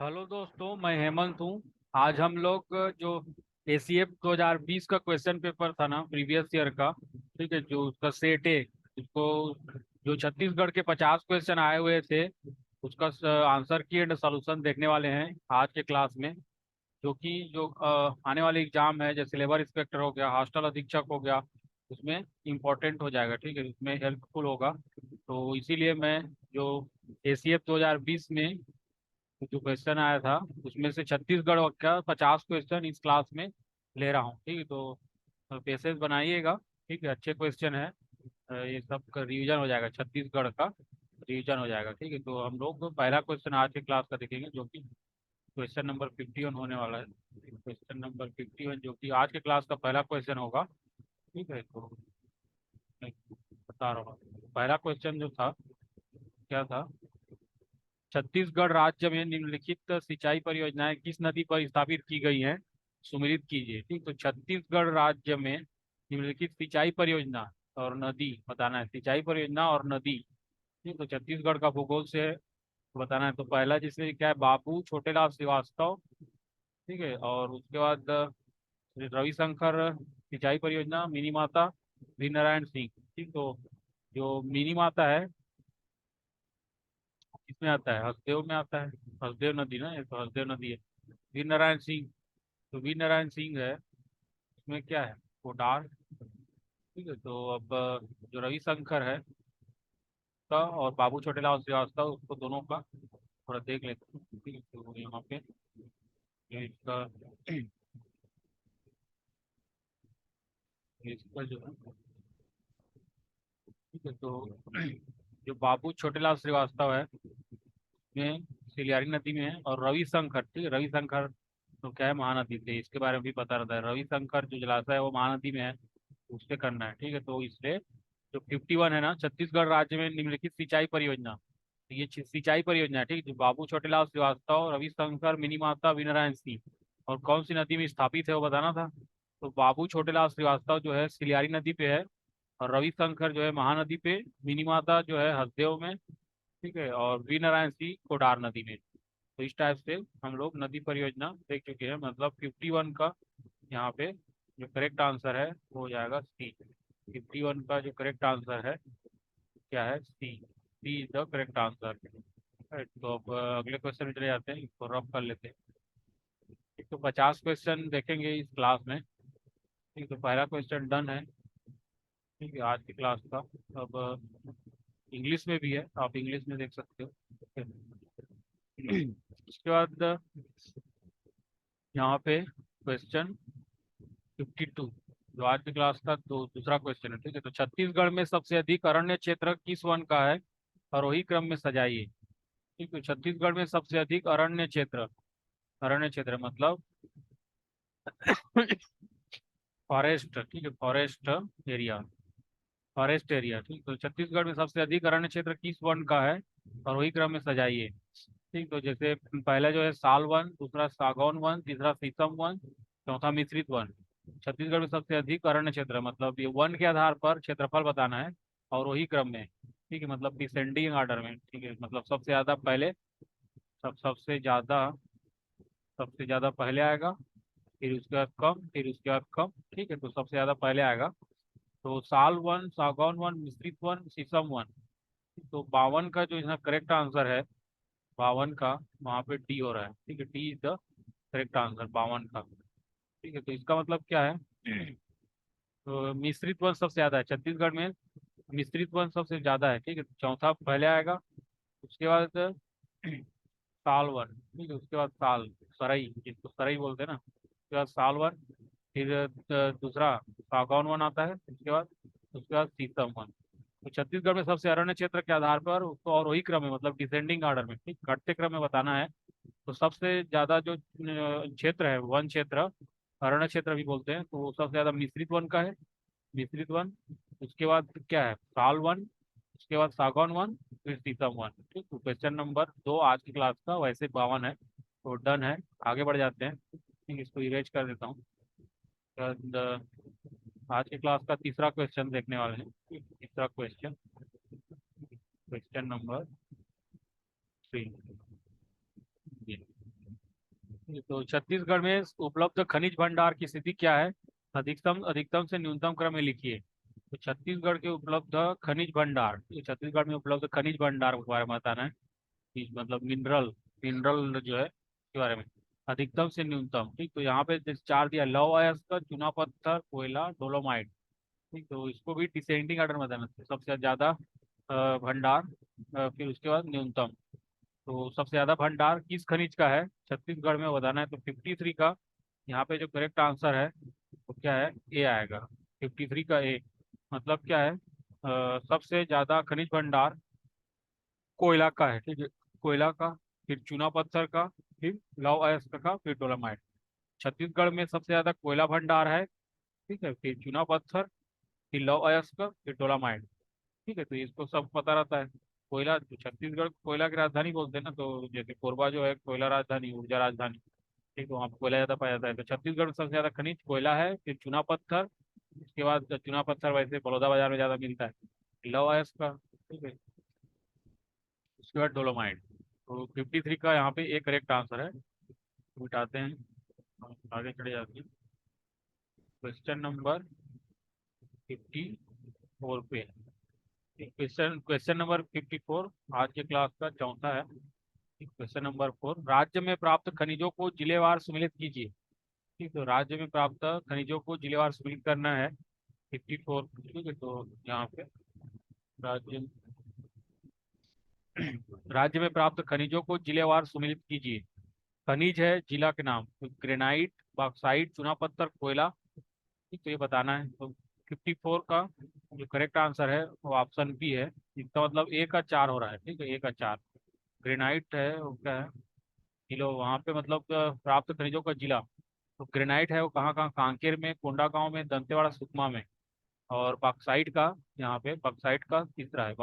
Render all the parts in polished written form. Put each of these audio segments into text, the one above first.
Hello दोस्तों, मैं हेमंत हूँ। आज हम लोग जो एसीएफ 2020 का क्वेश्चन पेपर था ना, प्रीवियस ईयर का, ठीक है, जो उसका सेट है, उसको जो छत्तीसगढ़ के 50 क्वेश्चन आए हुए थे, उसका आंसर की एंड सॉल्यूशन देखने वाले हैं आज के क्लास में। जो कि जो आने वाले एग्जाम है, जैसे लेबर इंस्पेक्टर हो गया, हॉस्टल अधीक्षक हो गया, उसमें इम्पोर्टेंट हो जाएगा, ठीक है, उसमें हेल्पफुल होगा। तो इसीलिए मैं जो एसीएफ 2020 में जो क्वेश्चन आया था, उसमें से छत्तीसगढ़ का 50 क्वेश्चन इस क्लास में ले रहा हूँ, ठीक है। तो पेसेज बनाइएगा, ठीक है, अच्छे क्वेश्चन है। ये सब का रिवीजन हो जाएगा, छत्तीसगढ़ का रिवीजन हो जाएगा, ठीक है। तो हम लोग पहला क्वेश्चन आज के क्लास का देखेंगे, जो कि क्वेश्चन नंबर 51 होने वाला है। क्वेश्चन नंबर 51 जो कि आज के क्लास का पहला क्वेश्चन होगा, ठीक है। तो मैं बता रहा हूँ, पहला क्वेश्चन जो था, क्या था। छत्तीसगढ़ राज्य में निम्नलिखित सिंचाई परियोजनाएं किस नदी पर स्थापित की गई हैं, सुमेलित कीजिए, ठीक। तो छत्तीसगढ़ राज्य में निम्नलिखित सिंचाई परियोजना और नदी बताना है, सिंचाई परियोजना और नदी, ठीक। तो छत्तीसगढ़ का भूगोल से बताना है। तो पहला जिसमें क्या है, बाबू छोटेलाल श्रीवास्तव, ठीक है। और उसके बाद रविशंकर सिंचाई परियोजना, मिनी माता वी नारायण सिंह, ठीक। तो जो मिनी माता है, किसमें आता है, हसदेव में आता है। हसदेव नदी ना, ये तो हसदेव नदी है। वीर नारायण सिंह, तो वीर नारायण सिंह है, उसमें क्या है, कोडार, ठीक है। तो अब जो रविशंकर है का और बाबू छोटेलाल श्रीवास्तव, उसको दोनों का थोड़ा देख लेते हैं, ठीक है। तो यहाँ पे ये इसका इसका जो है, ठीक है। तो जो बाबू छोटेलाल श्रीवास्तव है, में सिलियारी नदी में है। और रविशंकर, ठीक है, रविशंकर तो क्या है, महानदी से, इसके बारे में भी पता रहता है। रविशंकर जो जलाशय है वो महानदी में है, उससे करना है, ठीक है। तो इसलिए जो 51 है ना, छत्तीसगढ़ राज्य में निम्नलिखित सिंचाई परियोजना, तो ये सिंचाई परियोजना है, ठीक, जो बाबू छोटेलाल श्रीवास्तव, रविशंकर, मिनीमाता, वीरनारायण सिंह, और कौन सी नदी में स्थापित है वो बताना था। तो बाबू छोटेलाल श्रीवास्तव जो है सिलियारी नदी पे है, और रविशंकर जो है महानदी पे, मिनीमाता जो है हसदेव में, ठीक है, और वी नारायण सिंह कोडार नदी में। तो इस टाइप से हम लोग नदी परियोजना देख चुके हैं। मतलब 51 का यहाँ पे जो करेक्ट आंसर है वो हो जाएगा सी। 51 का जो करेक्ट आंसर है, क्या है, सी। सी इज द करेक्ट आंसर। तो अब अगले क्वेश्चन में चले जाते हैं, इसको रब कर लेते हैं। एक तो 50 क्वेश्चन देखेंगे इस क्लास में, ठीक। तो पहला क्वेश्चन डन है, ठीक है, आज की क्लास का। अब इंग्लिश में भी है, आप इंग्लिश में देख सकते हो, ठीक है। उसके बाद यहाँ पे क्वेश्चन 52, जो आज की क्लास का दूसरा क्वेश्चन है, ठीक है। तो छत्तीसगढ़ में सबसे अधिक अरण्य क्षेत्र किस वन का है, और वही क्रम में सजाइए, ठीक है। छत्तीसगढ़ में सबसे अधिक अरण्य क्षेत्र मतलब फॉरेस्ट, ठीक है, फॉरेस्ट एरिया, ठीक। तो छत्तीसगढ़ में सबसे अधिक अरण्य क्षेत्र किस वन का है, और वही क्रम में सजाइए, ठीक। तो जैसे पहला जो है साल वन, दूसरा सागौन वन, तीसरा शीशम वन, चौथा मिश्रित वन। छत्तीसगढ़ में सबसे अधिक अरण्य क्षेत्र मतलब ये वन के आधार पर क्षेत्रफल बताना है, और वही क्रम में, ठीक है, मतलब डिसेंडिंग ऑर्डर में, ठीक है। मतलब सबसे ज्यादा पहले, सबसे ज्यादा पहले आएगा, फिर उसके बाद कम, फिर उसके बाद कम, ठीक है। तो सबसे ज्यादा पहले आएगा। तो साल वन, सागौन वन, मिश्रित वन, शीशम वन। तो 52 का जो यहाँ करेक्ट आंसर है, 52 का, वहाँ पे डी हो रहा है, ठीक है। D is the correct answer 52 का, ठीक है। तो इसका मतलब क्या है, तो मिश्रित वन सबसे ज्यादा है छत्तीसगढ़ में, मिश्रित वन सबसे ज्यादा है, ठीक है। चौथा पहले आएगा, उसके बाद साल वन, ठीक है, उसके बाद साल, सरई, जिसको सरई बोलते हैं ना, उसके बाद साल वन, फिर दूसरा सागौन वन आता है, उसके बाद शीशम वन। तो छत्तीसगढ़ में सबसे अरण्य क्षेत्र के आधार पर उसको, और वही क्रम है, मतलब डिसेंडिंग ऑर्डर में, ठीक, घटते क्रम में बताना है। तो सबसे ज्यादा जो क्षेत्र है, वन क्षेत्र, अरण्य क्षेत्र भी बोलते हैं, तो वो सबसे ज्यादा मिश्रित वन का है, मिश्रित वन। उसके बाद क्या है, साल वन, उसके बाद सागौन वन, फिर शीशम वन, ठीक। तो क्वेश्चन नंबर 2 आज की क्लास का वैसे 52 है, तो डन है। आगे बढ़ जाते हैं, ठीक, इसको इरेज कर देता हूँ। आज की क्लास का तीसरा क्वेश्चन देखने वाले हैं, ठीक, तीसरा क्वेश्चन, क्वेश्चन नंबर 3। तो छत्तीसगढ़ में उपलब्ध खनिज भंडार की स्थिति क्या है? अधिकतम अधिकतम से न्यूनतम क्रम में लिखिए। तो छत्तीसगढ़ के उपलब्ध खनिज भंडार, ये छत्तीसगढ़ में उपलब्ध खनिज भंडार के बारे में बताना है कि मतलब मिनरल, मिनरल जो है के बारे में। अधिकतम से न्यूनतम, ठीक। तो यहाँ पे जैसे चार दिया, लौह अयस्क, चूना पत्थर, कोयला, डोलोमाइट। ठीक, तो इसको भी डिसेंडिंग ऑर्डर में बताना है। सबसे ज्यादा भंडार, फिर उसके बाद न्यूनतम। तो सबसे ज्यादा भंडार किस खनिज का है छत्तीसगढ़ में बताना है। तो 53 का यहाँ पे जो करेक्ट आंसर है वो क्या है? ए आएगा। 53 का ए। मतलब क्या है? सबसे ज्यादा खनिज भंडार कोयला का है, ठीक है। कोयला का, फिर चूना पत्थर का, फिर लौह अयस्क का, फिर डोलामाइट। छत्तीसगढ़ में सबसे ज्यादा कोयला भंडार है, ठीक है। फिर चूना पत्थर, फिर लौह अयस्क, फिर डोलामाइट। ठीक है, तो इसको सब पता रहता है। कोयला, तो छत्तीसगढ़ को कोयला की राजधानी बोलते हैं ना, तो जैसे कोरबा जो है कोयला राजधानी, ऊर्जा राजधानी। ठीक है, वहाँ पे कोयला ज्यादा पाया जाता है। तो छत्तीसगढ़ में सबसे ज्यादा खनिज कोयला है, फिर चूना पत्थर। उसके बाद चूना पत्थर वैसे बलौदाबाजार में ज्यादा मिलता है, लौह अयस्क का। ठीक है, उसके बाद डोलोमाइट। तो 53 का यहाँ पे एक करेक्ट आंसर है। उठाते हैं, आगे चले जाते हैं। क्वेश्चन नंबर 54 पे। क्वेश्चन क्वेश्चन नंबर 54 आज के क्लास का चौथा है। क्वेश्चन नंबर 4, राज्य में प्राप्त खनिजों को जिलेवार सम्मिलित कीजिए। ठीक, तो राज्य में प्राप्त खनिजों को जिलेवार सम्मिलित करना है। 54, ठीक है। तो यहाँ पे राज्य राज्य में प्राप्त खनिजों को जिलेवार सम्मिलित कीजिए। खनिज है जिला के नाम, तो ग्रेनाइट, बॉक्साइट, चूना पत्थर, कोयला। ठीक, तो ये बताना है। तो 54 का जो करेक्ट आंसर है वो ऑप्शन बी है। इसका मतलब ए का 4 हो रहा है, ठीक है। ए का 4 ग्रेनाइट है, वो क्या है? किलो वहाँ पे मतलब प्राप्त खनिजों का जिला। तो ग्रेनाइट है वो कहाँ कहाँ? कांकेर में, कोंडागांव में, दंतेवाड़ा, सुकमा में। और बॉक्साइट का, यहाँ पे बॉक्साइट का तीसरा है।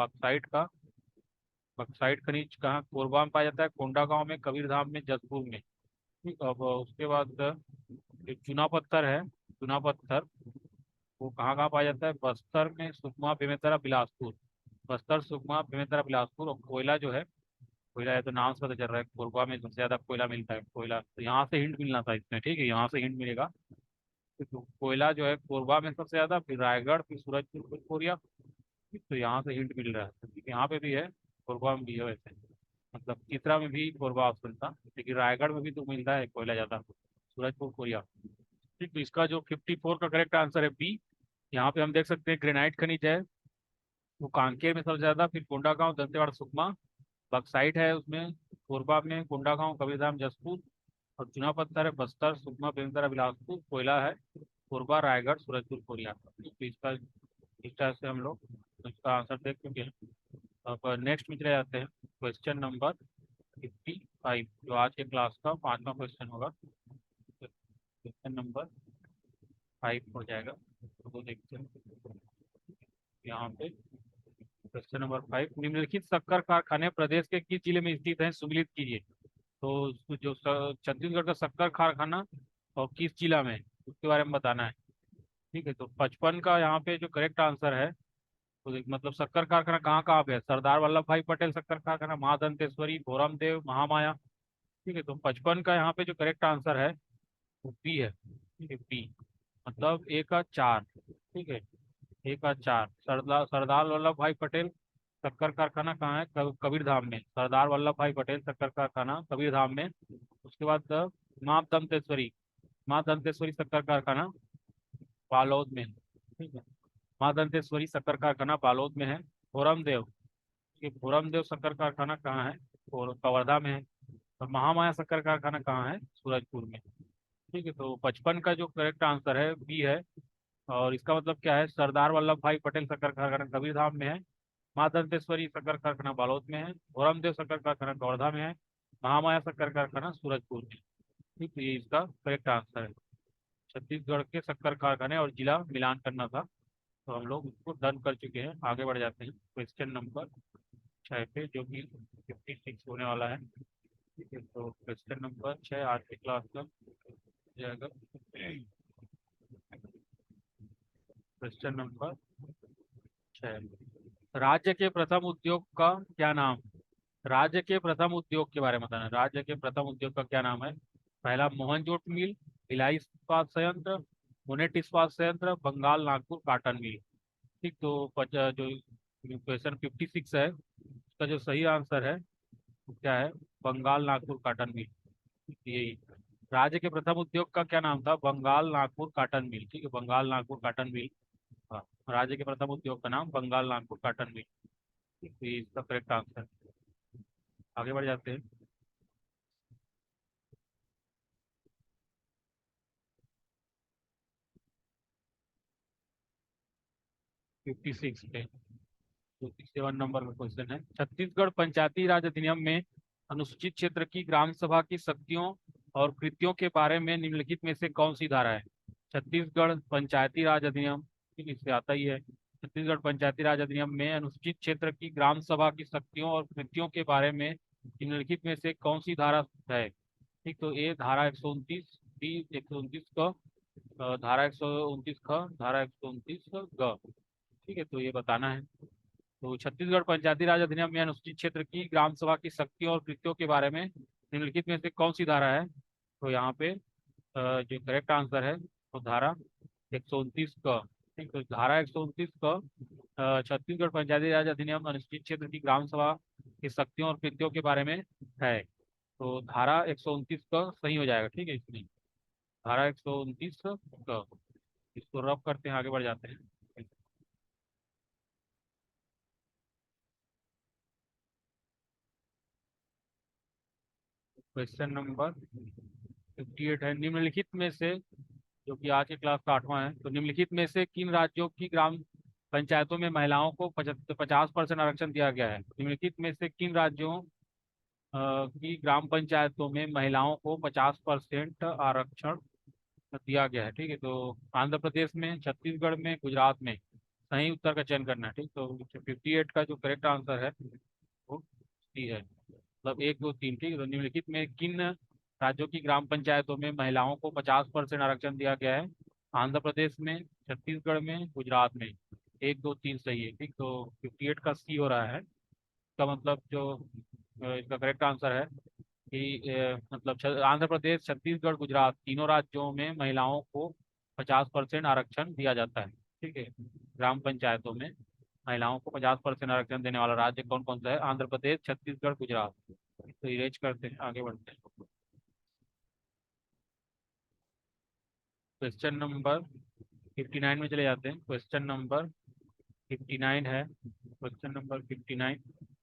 बॉक्साइट खनिज कहाँ? कोरबा में पाया जाता है, कोंडागांव में, कबीरधाम में, जसपुर में। ठीक, अब उसके बाद जो चूना पत्थर है, चूना पत्थर वो कहाँ कहाँ पाया जाता है? बस्तर में, सुकमा, बेमेतरा, बिलासपुर। बस्तर, सुकमा, बेमेतरा, बिलासपुर। और कोयला जो है, कोयला है तो नाम से पता चल रहा है कोरबा में सबसे ज्यादा कोयला मिलता है। कोयला तो यहाँ से हिंट मिलना था इसमें, ठीक है, यहाँ से हिंट मिलेगा। तो कोयला जो है कोरबा में सबसे ज्यादा, फिर रायगढ़, फिर सूरजपुर, फिर कोरिया। तो यहाँ से हिंट मिल रहा है। तो ठीक है, यहाँ पे भी है, कोरबा में भी है वैसे। मतलब चित्रा में भी कोरबा ऑप्शन था, लेकिन रायगढ़ में भी तो मिलता है कोयला ज्यादा, सूरजपुर, कोरिया। ठीक, तो इसका जो 54 का करेक्ट आंसर है बी। यहाँ पे हम देख सकते हैं ग्रेनाइट खनिज है वो कांकेर में सबसे ज्यादा, फिर कोंडागांव, दंतेवाड़ा, सुकमा। बक्साइट है उसमें कोरबा में, कोंडागांव, कबीरधाम, जसपुर। और चूना पत्थर है बस्तर, सुकमा, बेमेतरा, बिलासपुर। कोयला है कोरबा, रायगढ़, सूरजपुर, कोरिया। तो इसका इस तरह से हम लोग इसका आंसर देख चुके हैं। अब नेक्स्ट में चले जाते हैं। क्वेश्चन नंबर 55, जो आज के क्लास का पांचवा क्वेश्चन होगा। क्वेश्चन नंबर 5 हो जाएगा, तो वो देखते हैं यहाँ पे। क्वेश्चन नंबर 5, निम्नलिखित शक्कर कारखाने प्रदेश के किस जिले में स्थित हैं? सुमेलित कीजिए। तो जो छत्तीसगढ़ का शक्कर कारखाना और किस जिला में है, उसके बारे में बताना है। ठीक है, तो 55 का यहाँ पे जो करेक्ट आंसर है, तो मतलब शक्कर कारखाना कहाँ कहाँ पे है? सरदार वल्लभ भाई पटेल शक्कर कारखाना, महादंतेश्वरी, भोरम देव, महामाया। ठीक है, तो 55 का यहाँ पे जो करेक्ट आंसर है वो बी है, ठीक है, बी। मतलब ए का 4, ठीक है। ए का 4, सरदार सरदार वल्लभ भाई पटेल शक्कर कारखाना कहाँ है? कबीरधाम में। सरदार वल्लभ भाई पटेल शक्कर कारखाना कबीरधाम में। उसके बाद माँ दंतेश्वरी, माँ दंतेश्वरी शक्कर कारखाना बालोद में है, ठीक है। माँ दंतेश्वरी शक्कर कारखाना बालोद में है। भोरम देव, ये भोरम देव शक्कर कारखाना कहाँ है? और कवर्धा में है। और महामाया शक्कर कारखाना कहाँ है? सूरजपुर में। ठीक है, तो 55 का जो करेक्ट आंसर है बी है। और इसका मतलब क्या है? सरदार वल्लभ भाई पटेल शक्कर कारखाना कबीरधाम में है। माँ दंतेश्वरी शक्कर कारखाना बालोद में है। भोरमदेव शक्कर कारखाना कवर्धा में है। महामाया शक्कर कारखाना सूरजपुर में। ठीक, तो ये इसका करेक्ट आंसर है। छत्तीसगढ़ के शक्कर कारखाने और जिला मिलान करना था, तो हम लोग उसको डन कर चुके हैं। आगे बढ़ जाते हैं क्वेश्चन नंबर 6 पे, जो कि 56 होने वाला है। ठीक है, तो क्वेश्चन नंबर 6 आज की क्लास का जाएगा। क्वेश्चन नंबर 6, राज्य के प्रथम उद्योग का क्या नाम? राज्य के प्रथम उद्योग के बारे में बताना है। राज्य के प्रथम उद्योग का क्या नाम है? पहला मोहनजोट मिल, भिलाई इस्पात संयंत्र, पुनेट इस्पात संयंत्र, बंगाल नागपुर काटन मिल। ठीक, तो जो क्वेश्चन 56 है उसका जो सही आंसर है वो क्या है? Bengal Nagpur cotton mill. यही राज्य के प्रथम उद्योग का क्या नाम था? Bengal Nagpur cotton mill. ठीक है, बंगाल नागपुर काटन मिल। हाँ, राज्य के प्रथम उद्योग का नाम बंगाल नागपुर काटन मिल। ठीक, तो ये इसका करेक्ट आंसर। आगे बढ़ जाते हैं। 56 पे 57 नंबर का क्वेश्चन है। छत्तीसगढ़ पंचायती राज अधिनियम में अनुसूचित क्षेत्र की ग्राम सभा की शक्तियों और कृत्यों के बारे में निम्नलिखित में से कौन सी धारा है? छत्तीसगढ़ पंचायती राज अधिनियम, ठीक, इससे आता ही है। छत्तीसगढ़ पंचायती राज अधिनियम में अनुसूचित क्षेत्र की ग्राम सभा की शक्तियों और कृत्यों के बारे में निम्नलिखित में से कौन सी धारा है? ठीक, तो ये धारा 129, बी 129 क, धारा 129 ख, धारा 129 ग। ठीक है, तो ये बताना है। तो छत्तीसगढ़ पंचायती राज अधिनियम में अनुसूचित क्षेत्र की ग्राम सभा की शक्तियों और कृत्यों के बारे में निम्नलिखित में से कौन सी धारा है? तो यहाँ पे जो करेक्ट आंसर है वो धारा 129 का। ठीक, तो धारा 129 का छत्तीसगढ़ पंचायती राज अधिनियम अनुसूचित क्षेत्र की ग्राम सभा की शक्तियों और कृत्यों के बारे में है। तो धारा 129 का सही हो जाएगा। ठीक है, इसमें धारा 129 का। इसको रब करते हैं, आगे बढ़ जाते हैं। क्वेश्चन नंबर 58 है। निम्नलिखित में से, जो कि आज के क्लास का 8वां है, तो निम्नलिखित में से किन राज्यों की ग्राम पंचायतों में महिलाओं को 50% आरक्षण दिया गया है? निम्नलिखित में से किन राज्यों की ग्राम पंचायतों में महिलाओं को 50% आरक्षण दिया गया है? ठीक है, तो आंध्र प्रदेश में, छत्तीसगढ़ में, गुजरात में। सही उत्तर का चयन करना है। ठीक, तो 58 का जो करेक्ट आंसर है वो सी है, मतलब 1 2 3। ठीक है, तो निम्नलिखित में किन राज्यों की ग्राम पंचायतों में महिलाओं को 50% आरक्षण दिया गया है? आंध्र प्रदेश में, छत्तीसगढ़ में, गुजरात में। 1 2 3 सही है। ठीक, तो 58 का सी हो रहा है। इसका मतलब जो इसका करेक्ट आंसर है कि मतलब आंध्र प्रदेश, छत्तीसगढ़, गुजरात तीनों राज्यों में महिलाओं को 50% आरक्षण दिया जाता है। ठीक है, ग्राम पंचायतों में महिलाओं को 50% आरक्षण देने वाला राज्य कौन कौन सा है? आंध्र प्रदेश, छत्तीसगढ़, गुजरात। तो इरेज करते हैं, आगे बढ़ते हैं। क्वेश्चन नंबर 59 में चले जाते हैं। क्वेश्चन नंबर 59 है। क्वेश्चन नंबर 59,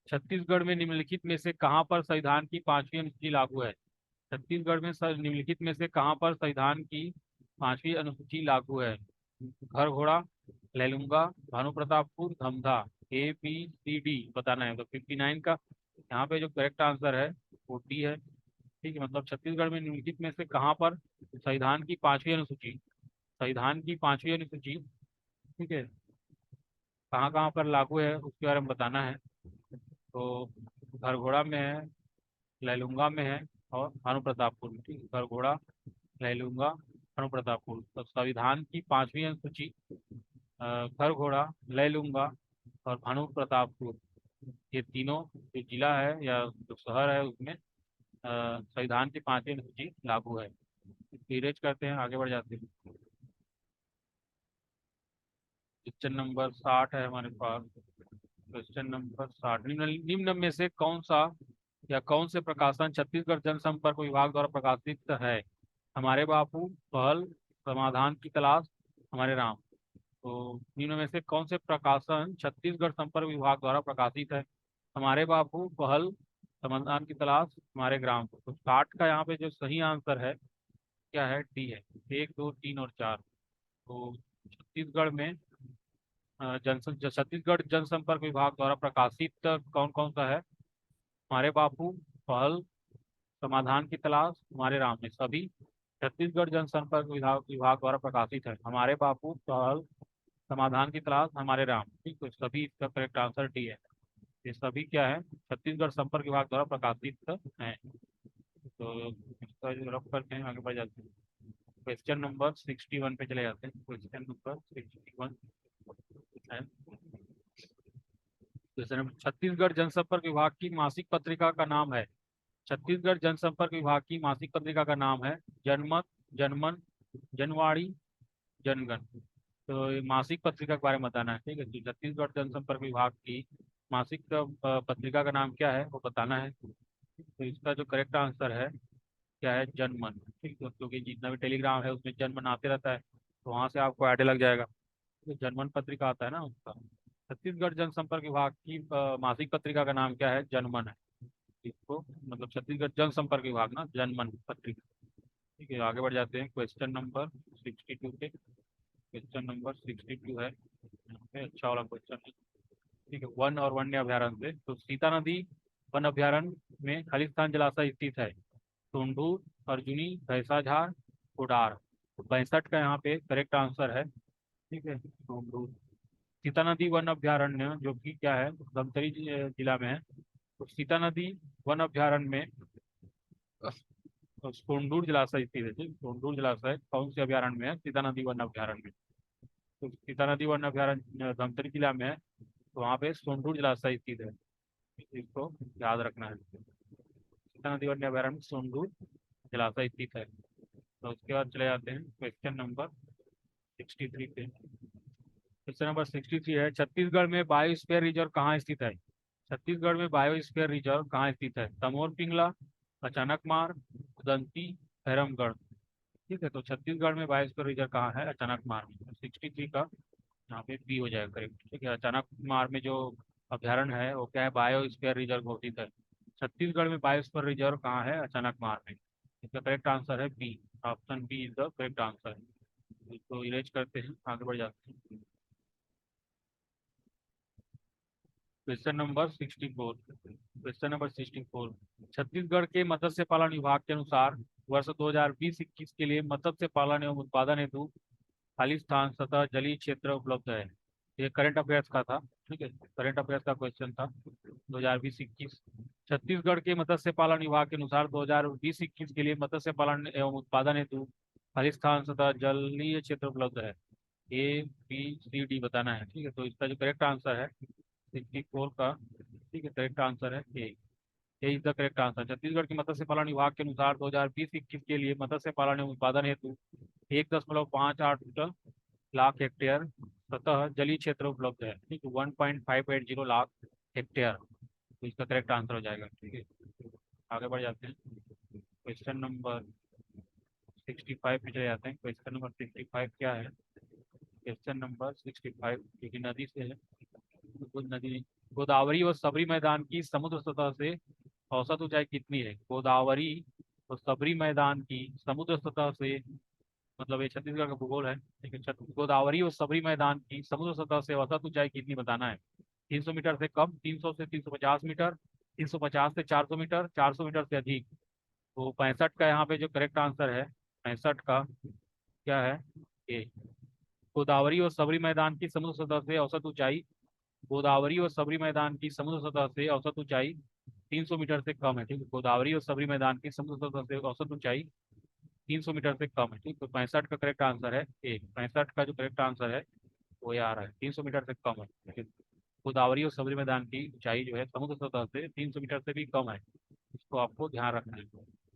छत्तीसगढ़ में निम्नलिखित में से कहाँ पर संविधान की 5वीं अनुसूची लागू है? छत्तीसगढ़ में निम्नलिखित में से कहाँ पर संविधान की 5वीं अनुसूची लागू है? घर घोड़ा, लैलूंगा, भानु प्रतापपुर, धमधा। ABCD बताना है। तो 59 का यहाँ पे जो करेक्ट आंसर है वो डी है। ठीक है, मतलब छत्तीसगढ़ में निम्नलिखित में से कहाँ पर संविधान की 5वीं अनुसूची, संविधान की 5वीं अनुसूची, ठीक है, कहाँ कहाँ पर लागू है उसके बारे में बताना है। तो घरघोड़ा में है, लैलूंगा में है, और भानु प्रतापपुर में। ठीक है, घरघोड़ा, लैलूंगा, भानु प्रतापपुर। तो संविधान की 5वीं अनुसूची घरघोड़ा, लैलूंगा और भानु प्रतापपुर, ये तीनों जो जिला है या जो शहर है उसमें संविधान की 5वीं अनुसूची लागू है। धीरेज करते हैं, आगे बढ़ जाते हैं। क्वेश्चन नंबर 60 है हमारे पास। क्वेश्चन नंबर 60, निम्न में से कौन सा या कौन से प्रकाशन छत्तीसगढ़ जनसंपर्क विभाग द्वारा प्रकाशित है? हमारे बापू, पहल, समाधान की तलाश, हमारे राम। तो निम्न में से कौन से प्रकाशन छत्तीसगढ़ संपर्क विभाग द्वारा प्रकाशित है? हमारे बापू, पहल, समाधान की तलाश, हमारे ग्राम। तो 60 का यहाँ पे जो सही आंसर है क्या है? डी है। 1 2 3 और 4। तो छत्तीसगढ़ में छत्तीसगढ़ जनसंपर्क विभाग द्वारा प्रकाशित कौन कौन सा है? हमारे बापू, पहल, समाधान की तलाश, हमारे राम में सभी छत्तीसगढ़ जनसंपर्क विभाग द्वारा प्रकाशित है। हमारे बापू, पहल, समाधान की तलाश, हमारे राम। ठीक, तो सभी इसका करेक्ट आंसर डी है। ये सभी क्या है? छत्तीसगढ़ संपर्क विभाग द्वारा प्रकाशित है। तो इसका रफ करते हैं, आगे बढ़ जाते हैं। क्वेश्चन नंबर 61 पे चले जाते हैं। क्वेश्चन नंबर 61 है। क्वेश्चन नंबर, छत्तीसगढ़ जनसंपर्क विभाग की मासिक पत्रिका का नाम है? छत्तीसगढ़ जनसंपर्क विभाग की मासिक पत्रिका का नाम है जनमत, जनमन, जनवाणी, जनगण। तो ये मासिक पत्रिका के बारे में बताना है, ठीक है। तो छत्तीसगढ़ जनसंपर्क विभाग की मासिक पत्रिका का नाम क्या है वो बताना है। तो इसका जो करेक्ट आंसर है क्या है, जनमन, ठीक है। क्योंकि जितना भी टेलीग्राम है उसमें जनमन आते रहता है, तो वहां से आपको आइडिया लग जाएगा। तो जनमन पत्रिका आता है ना उसका। छत्तीसगढ़ जनसंपर्क विभाग की मासिक पत्रिका का नाम क्या है, जनमन है। इसको मतलब छत्तीसगढ़ जनसंपर्क विभाग ना, जनमन पत्रिका। ठीक है, आगे बढ़ जाते हैं क्वेश्चन नंबर 62 पे। क्वेश्चन नंबर 62 है यहाँ पे, अच्छा वाला क्वेश्चन है। ठीक है, वन और वन्य अभ्यारण्य से। तो सीता नदी वन अभ्यारण्य में खालिस्तान जलाशय स्थित है। टुंडूर, अर्जुनी, भैंसाझार, कुडार। तो 65 का यहाँ पे करेक्ट आंसर है, ठीक है, टुंडूर। सीता नदी वन अभ्यारण्य जो कि क्या है, धमतरी जिला में है। तो सीता नदी वन अभ्यारण्य में सोंडूर जलाशय स्थित है, ठीक। सोंडूर जलाशय कौन से अभ्यारण्य में है, सीता नदी वन अभ्यारण्य में। तो सीता नदी वन अभ्यारण्य धमतरी जिला में है, तो वहाँ पे सोंडूर जलाशय स्थित है, इसको याद रखना है। सीता नदी वन अभ्यारण्य सोंडूर जलाशय स्थित है। तो उसके बाद चले जाते हैं क्वेश्चन नंबर 63 पे। क्वेश्चन नंबर 63 है, छत्तीसगढ़ में बायोस्फीयर रिजर्व कहाँ स्थित है। छत्तीसगढ़ में बायोस्फीयर रिजर्व कहाँ स्थित है, तमोर पिंगला, अचानकमार, उदंती, भैरमगढ़। ठीक है, तो छत्तीसगढ़ में बायोस्फीयर रिजर्व कहाँ है, अचानकमार में। 63 का यहाँ पे बी हो जाएगा करेक्ट, ठीक है। अचानकमार में जो अभ्यारण्य है वो क्या है, बायोस्फीयर रिजर्व घोषित है। छत्तीसगढ़ में बायोस्फीयर रिजर्व कहाँ है, अचानकमार में। इसका करेक्ट आंसर है B. Option B is the correct answer. इसको इरेज करते हैं, आगे बढ़ जाते हैं। Question number 64। Question number 64, Chhattisgarh के मत्स्य पालन विभाग के अनुसार वर्ष 2020-21 के लिए मत्स्य पालन एवं उत्पादन हेतु खाली स्थान सतह जलीय क्षेत्र उपलब्ध है। ये करंट अफेयर्स का था, ठीक है, करंट अफेयर्स का क्वेश्चन था 2020-21। छत्तीसगढ़ के मत्स्य पालन विभाग के अनुसार 2020-21 के लिए मत्स्य पालन एवं उत्पादन हेतु खाली स्थान सतह जलीय क्षेत्र उपलब्ध है। ए, बी, सी, डी बताना है, ठीक है। तो इसका जो करेक्ट आंसर है 64 का, ठीक है, करेक्ट आंसर है A. A is the correct answer. Chhattisgarh के मत्स्य पालन विभाग के अनुसार 2020-21 के लिए मत्स्य पालन एवं उत्पादन हेतु 1.58 लाख हेक्टेयर सतह जलीय क्षेत्र उपलब्ध है, ठीक है, 1.580 लाख हेक्टेयर। तो इसका करेक्ट आंसर हो जाएगा, ठीक है। आगे बढ़ जाते हैं क्वेश्चन नंबर 65 पे चले जाते हैं। क्वेश्चन नंबर 65 क्या है, क्वेश्चन नंबर 65 क्योंकि नदी से है, तो नदी, गोदावरी व सबरी मैदान की समुद्र सतह से औसत ऊंचाई कितनी है। गोदावरी और सबरी मैदान की समुद्र सतह से, मतलब ये छत्तीसगढ़ का भूगोल है, ठीक है। गोदावरी और सबरी मैदान की समुद्र सतह से औसत ऊंचाई कितनी बताना है। 300 मीटर से कम, 300 से 350 मीटर, 350 से 400 मीटर, 400 मीटर से अधिक। तो 65 का यहाँ पे जो करेक्ट आंसर है, 65 का क्या है, ए। गोदावरी और सबरी मैदान की समुद्र सतह से औसत ऊंचाई, गोदावरी और सबरी मैदान की समुद्र सतह से औसत ऊंचाई 300 मीटर से कम है, ठीक है। गोदावरी और सबरी मैदान की समुद्र सतह से औसत ऊंचाई 300 मीटर से कम है, ठीक। तो 65 का करेक्ट आंसर है ए। 65 का जो करेक्ट आंसर है वो ये आ रहा है, 300 मीटर से कम है, ठीक है। गोदावरी और सबरी मैदान की ऊंचाई जो है समुद्र सतह से 300 मीटर से भी कम है, इसको आपको ध्यान रखना है।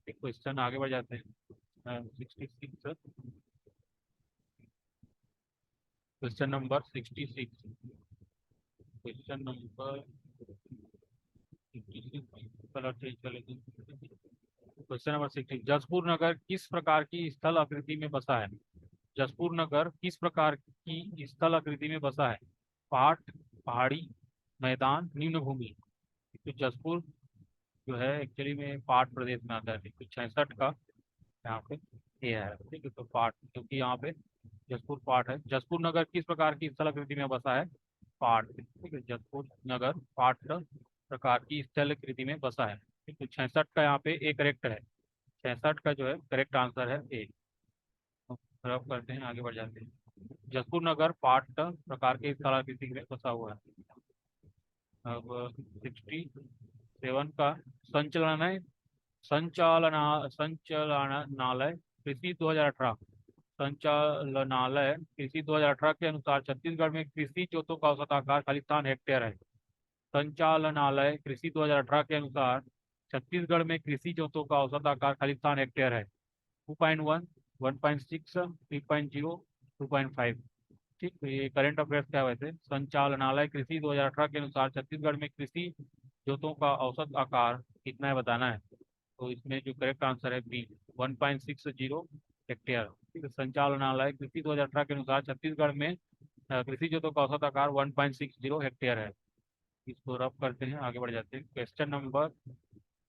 एक क्वेश्चन आगे बढ़ जाते हैं 66। Question number 66। Question number 66 colour change कर लेते हैं। क्वेश्चन नंबर 16, जसपुर नगर किस प्रकार की स्थल आकृति में बसा है। जसपुर नगर किस प्रकार की स्थल आकृति में बसा है। पहाड़, पहाड़ी, मैदान, निम्न भूमि। तो जसपुर जो है एक्चुअली में पहाड़ प्रदेश में आता है, तो 66 का यहाँ पे ये है, ठीक है। तो पहाड़, क्योंकि यहाँ पे जसपुर पहाड़ है। जसपुर नगर किस प्रकार की स्थल आकृति में बसा है, पहाड़, ठीक है। जसपुर नगर पहाड़ प्रकार की स्थल आकृति में बसा है, ठीक है। 66 का यहाँ पे ए करेक्ट है। 66 का जो है करेक्ट आंसर है ए। रब करते हैं, आगे बढ़ जाते हैं। जसपुर नगर पाठ प्रकार के स्थलाकृति में बसा हुआ है। अब 67 का, संचालनालय, संचालनालय कृषि 2018, संचालनालय कृषि 2018 के अनुसार छत्तीसगढ़ में कृषि जोतों का औसत आकार खालिस्तान हेक्टेयर है। संचालनालय कृषि 2018 के अनुसार छत्तीसगढ़ में कृषि जोतों का औसत आकार खालिस्तान हेक्टेयर है। 2.1, 1.6, 3.0, 2.5। ठीक, तो ये करंट अफेयर्स क्या है वैसे। संचालनालय कृषि 2018 के अनुसार छत्तीसगढ़ में कृषि जोतों का औसत आकार कितना है बताना है। तो इसमें जो करेक्ट आंसर है बी, 1.60 हेक्टेयर। ठीक है, संचालनालय कृषि 2018 के अनुसार छत्तीसगढ़ में कृषि जोतों का औसत आकार 1.60 हेक्टेयर है। इसको रब करते हैं, आगे बढ़ जाते हैं। क्वेश्चन नंबर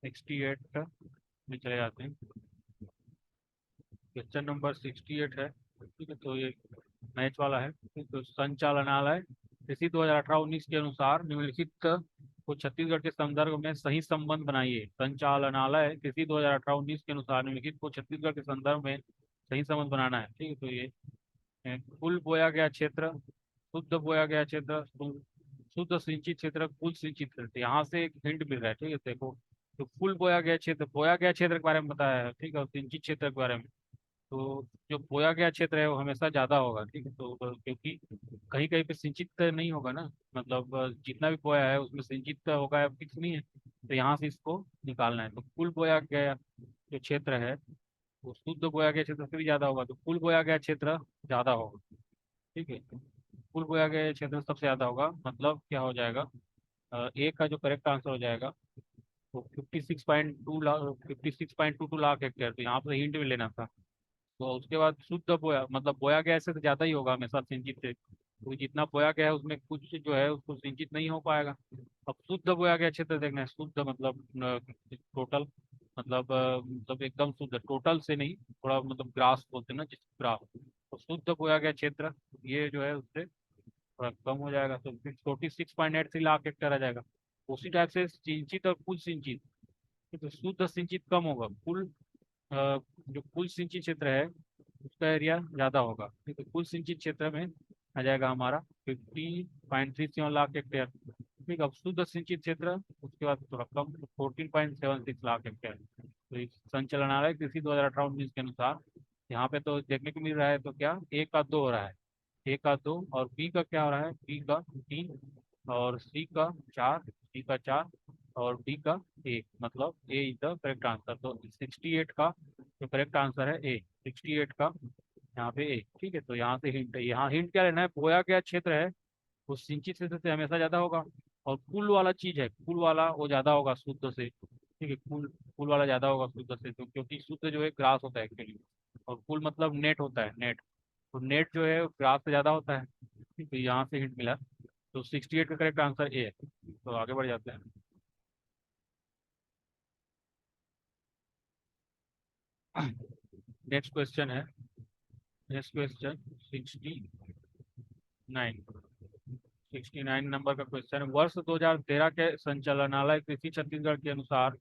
68 में चले जाते हैं। क्वेश्चन नंबर 68 है। ठीक है, तो ये मैच वाला है। तो संचालनालय कृषि 2018-19 के अनुसार निम्नलिखित को छत्तीसगढ़ के संदर्भ में सही संबंध बनाइए। संचालनालय कृषि 2018-19 के अनुसार निम्नलिखित को छत्तीसगढ़ के संदर्भ में सही संबंध बनाना है। ठीक है, तो ये कुल बोया गया क्षेत्र, शुद्ध बोया गया क्षेत्र, शुद्ध सिंचित क्षेत्र, कुल सिंचित क्षेत्र। यहाँ से एक हिंट मिल रहा है। ठीक है, देखो, तो कुल बोया गया क्षेत्र के बारे में बताया है। ठीक है, और सिंचित क्षेत्र के बारे में। तो जो बोया गया क्षेत्र है वो हमेशा ज्यादा होगा। ठीक है, तो क्योंकि कहीं कहीं पे सिंचित नहीं होगा ना, मतलब जितना भी बोया है उसमें सिंचित होगा फिक्स नहीं है। तो यहाँ से इसको निकालना है। तो कुल बोया गया जो क्षेत्र है वो शुद्ध बोया गया क्षेत्र से भी ज्यादा होगा, तो कुल बोया गया क्षेत्र ज्यादा होगा। ठीक है, कुल बोया गया क्षेत्र सबसे ज्यादा होगा, मतलब क्या हो जाएगा, ए का जो करेक्ट आंसर हो जाएगा वो 56.2 लाख, 56.22 लाख हेक्टेयर। तो यहाँ पे हिंट भी लेना था। तो उसके बाद शुद्ध बोया, मतलब बोया गया इससे तो ज्यादा ही होगा हमेशा सिंचित से, तो जितना बोया गया है उसमें कुछ जो है उसको सिंचित नहीं हो पाएगा। अब शुद्ध बोया गया क्षेत्र देखना है। शुद्ध मतलब टोटल, मतलब एकदम शुद्ध, टोटल से नहीं, थोड़ा मतलब ग्रास बोलते हैं ना, जिस ग्रास। तो शुद्ध बोया गया क्षेत्र ये जो है उससे थोड़ा कम हो जाएगा, तो 46.83 लाख हेक्टेयर आ जाएगा। उसी टाइप से सिंचित और कुल सिंचित, तो शुद्ध सिंचित कम होगा, जो कुल सिंचित क्षेत्र है उसका एरिया ज्यादा होगा। ठीक है, कुल सिंचित क्षेत्र में आ जाएगा हमारा 50.37 लाख हेक्टेयर। ठीक है, अब शुद्ध सिंचित क्षेत्र उसके बाद थोड़ा कम, 14.76 लाख हेक्टेयर। तो इस संचालनालय कृषि 2018-19 के अनुसार यहाँ पे तो देखने को मिल रहा है, तो क्या ए का 2 हो रहा है, ए का 2, और बी का क्या हो रहा है, बी का 3, और सी का 4, सी का 4, और डी का 1, मतलब ए इज द करेक्ट आंसर। तो 68 का जो करेक्ट आंसर है ए, 68 का यहाँ पे ए। ठीक है, तो यहाँ से हिंट है, यहाँ हिंट क्या लेना है, बोया गया क्षेत्र है वो सिंचित क्षेत्र से हमेशा ज्यादा होगा, और कुल वाला चीज है, कुल वाला वो ज्यादा होगा शुद्ध से। ठीक है, कुल कुल वाला ज्यादा होगा शुद्ध से, तो क्योंकि शुद्ध जो है ग्रास होता है एक्चुअली, और कुल मतलब नेट होता है, नेट। तो नेट जो है ग्रास से ज्यादा होता है। ठीक है, यहाँ से हिंट मिला। तो 68 का करेक्ट आंसर ए है। तो आगे बढ़ जाते हैं। नेक्स्ट क्वेश्चन है, नेक्स्ट क्वेश्चन 69, 69 नंबर का क्वेश्चन है। वर्ष 2013 के संचालनालय कृषि छत्तीसगढ़ के अनुसार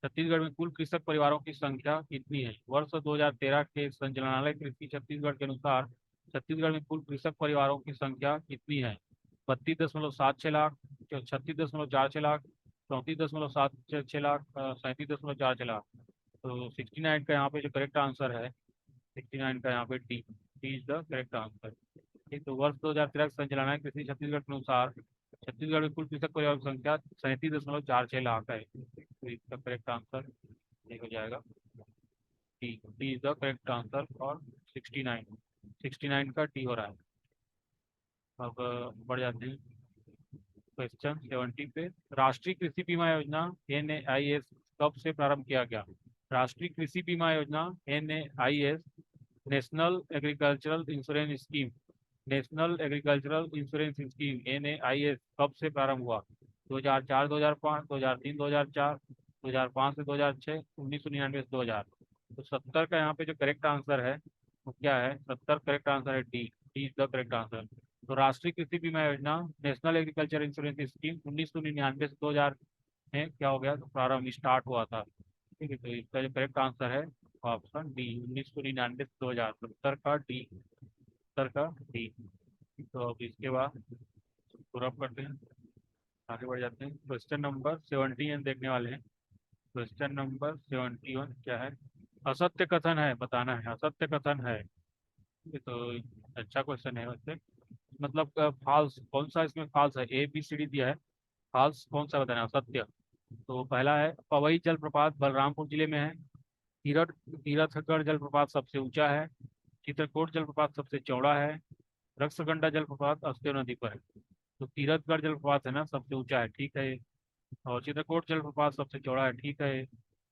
छत्तीसगढ़ में कुल कृषक परिवारों की संख्या कितनी है। वर्ष 2013 के संचालनालय कृषि छत्तीसगढ़ के अनुसार छत्तीसगढ़ में कुल कृषक परिवारों की संख्या कितनी है। 32.76 लाख, 36.46 लाख, 34.76 लाख, 37.46 लाख। तो 69 का यहाँ पे जो करेक्ट आंसर है, 69 का यहाँ पे D, D is the correct answer. ठीक, तो वर्ष 2013 संचालनालय कृषि छत्तीसगढ़ के अनुसार छत्तीसगढ़ में कुल कृषक परिवार की संख्या 37.46 लाख है। तो इसका करेक्ट आंसर ये हो जाएगा D, D is the correct answer for 69, 69 का डी हो रहा है। अब बढ़ जाते हैं क्वेश्चन 70 पे। राष्ट्रीय कृषि बीमा योजना NAIS कब से प्रारंभ किया गया। राष्ट्रीय कृषि बीमा योजना NAIS, national agricultural insurance scheme, national agricultural insurance scheme NAIS कब से प्रारंभ हुआ। 2004, 2005, 2003, 2004, 2005 से 2006, 1999 से 2000। तो 70 का यहाँ पे जो करेक्ट आंसर है वो क्या है, 70 करेक्ट आंसर है D, D is the correct answer. तो राष्ट्रीय कृषि बीमा योजना नेशनल एग्रीकल्चर इंश्योरेंस स्कीम 1999 से 2000 में क्या हो गया, तो प्रारंभ स्टार्ट हुआ था। ठीक है, तो इसका जो करेक्ट आंसर है ऑप्शन डी, 1999 से 2000, 70 का डी, 70 का डी। तो अब इसके बाद पूरा करते हैं, आगे बढ़ जाते हैं। क्वेश्चन नंबर 71 देखने वाले हैं। क्वेश्चन नंबर 71 क्या है, असत्य कथन है बताना है, असत्य कथन है। ये तो अच्छा क्वेश्चन है वैसे, मतलब फॉल्स, कौन सा इसमें फॉल्स है, ABCD दिया है, फॉल्स कौन सा बताना है, असत्य। तो पहला है पवई जलप्रपात बलरामपुर जिले में है। तीरथ तीरथगढ़ जलप्रपात सबसे ऊंचा है। चित्रकूट जलप्रपात सबसे चौड़ा है। रक्सगंडा जलप्रपात अस्तियों नदी पर है। तो तीरथगढ़ जलप्रपात है ना सबसे ऊंचा है, ठीक है। और चित्रकूट जलप्रपात सबसे चौड़ा है, ठीक है।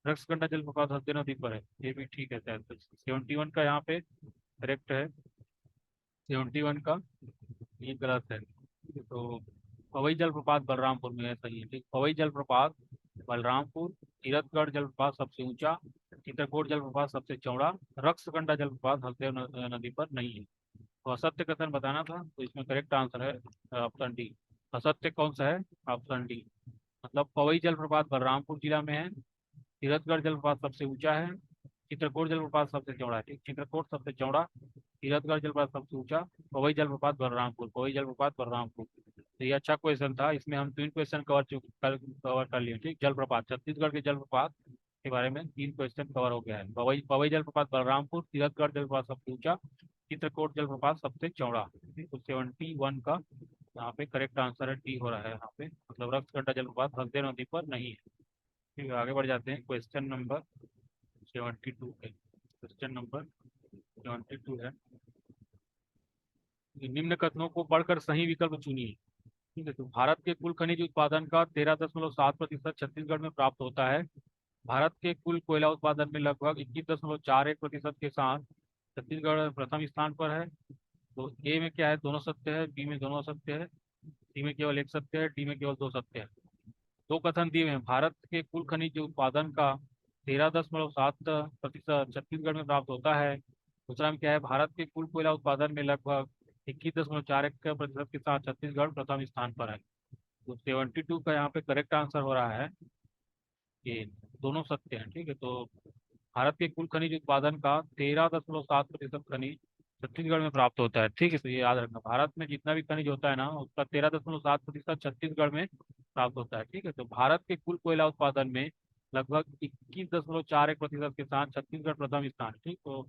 रक्सगंडा जलप्रपात हल्दिया नदी पर है, ये भी ठीक है शायद। 71 का यहाँ पे करेक्ट है। 71 का ये गलत है, ठीक है। तो पवई जलप्रपात बलरामपुर में है, सही है, ठीक। पवई जलप्रपात बलरामपुर। तीरथगढ़ जलप्रपात सबसे ऊंचा। चित्रकूट जलप्रपात सबसे चौड़ा। रक्सगंडा जलप्रपात हल्दिया नदी पर नहीं है। तो असत्य कथन बताना था, तो इसमें करेक्ट आंसर है ऑप्शन डी। असत्य कौन सा है? Option D. मतलब पवई जलप्रपात बलरामपुर जिला में है। तीरथगढ़ जलप्रपात सबसे ऊंचा है। चित्रकूट जलप्रपात सबसे चौड़ा है, ठीक। चित्रकूट सबसे चौड़ा, तीरथगढ़ जलप्रपात सबसे ऊंचा, पवई जलप्रपात बलरामपुर, पवई जलप्रपात बलरामपुर। तो ये अच्छा क्वेश्चन था, इसमें हम 3 क्वेश्चन कवर कर लिए, ठीक। जलप्रपात, छत्तीसगढ़ के जलप्रपात के बारे में 3 क्वेश्चन कवर हो गया है। पवई पवई जलप्रपात बलरामपुर, तीरथगढ़ जलप्रपात सबसे ऊंचा, चित्रकूट जलप्रपात सबसे चौड़ा, ठीक। तो 71 का यहाँ पे करेक्ट आंसर है, डी हो रहा है यहाँ पे, मतलब रक्तगंडा जलप्रपात हल्दिया नदी पर नहीं है। ठीक है, आगे बढ़ जाते हैं। क्वेश्चन नंबर 72 है। क्वेश्चन नंबर 72 है कि निम्न कथनों को पढ़कर सही विकल्प चुनिए। ठीक है, तो भारत के कुल खनिज उत्पादन का 13.7% छत्तीसगढ़ में प्राप्त होता है। भारत के कुल कोयला उत्पादन में लगभग 21.41% के साथ छत्तीसगढ़ प्रथम स्थान पर है। तो ए में क्या है? दोनों सत्य है, बी में दोनों सत्य है, सी में केवल एक सत्य है, डी में केवल दो सत्य है। दो कथन दिए हुए हैं। भारत के कुल खनिज उत्पादन का 13.7% छत्तीसगढ़ में प्राप्त होता है। दूसरा में क्या है? भारत के कुल कोयला उत्पादन में लगभग 21.41% के साथ छत्तीसगढ़ प्रथम स्थान पर है। तो 72 का यहाँ पे करेक्ट आंसर हो रहा है कि दोनों सत्य हैं, ठीक है। तो भारत के कुल खनिज उत्पादन का 13.7% खनिज छत्तीसगढ़ में प्राप्त होता है, ठीक है। तो ये याद रखना, भारत में जितना भी खनिज होता है ना, उसका 13.7% छत्तीसगढ़ में प्राप्त होता है, ठीक है। तो भारत के कुल कोयला उत्पादन में लगभग 21.41% के साथ छत्तीसगढ़ प्रथम स्थान, ठीक। तो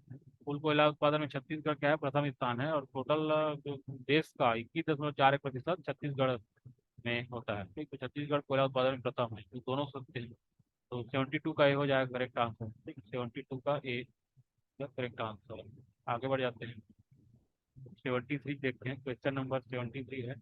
कुल कोयला उत्पादन में छत्तीसगढ़ क्या है? प्रथम स्थान है। और टोटल जो देश का 21.41% छत्तीसगढ़ में होता है, ठीक। तो छत्तीसगढ़ कोयला उत्पादन में प्रथम है, तो दोनों सत्य हैं। तो 72 का ए हो जाएगा करेक्ट आंसर, ठीक। 72 का ए करेक्ट आंसर है। आगे बढ़ जाते हैं। 73 देखते हैं, क्वेश्चन नंबर 73 है।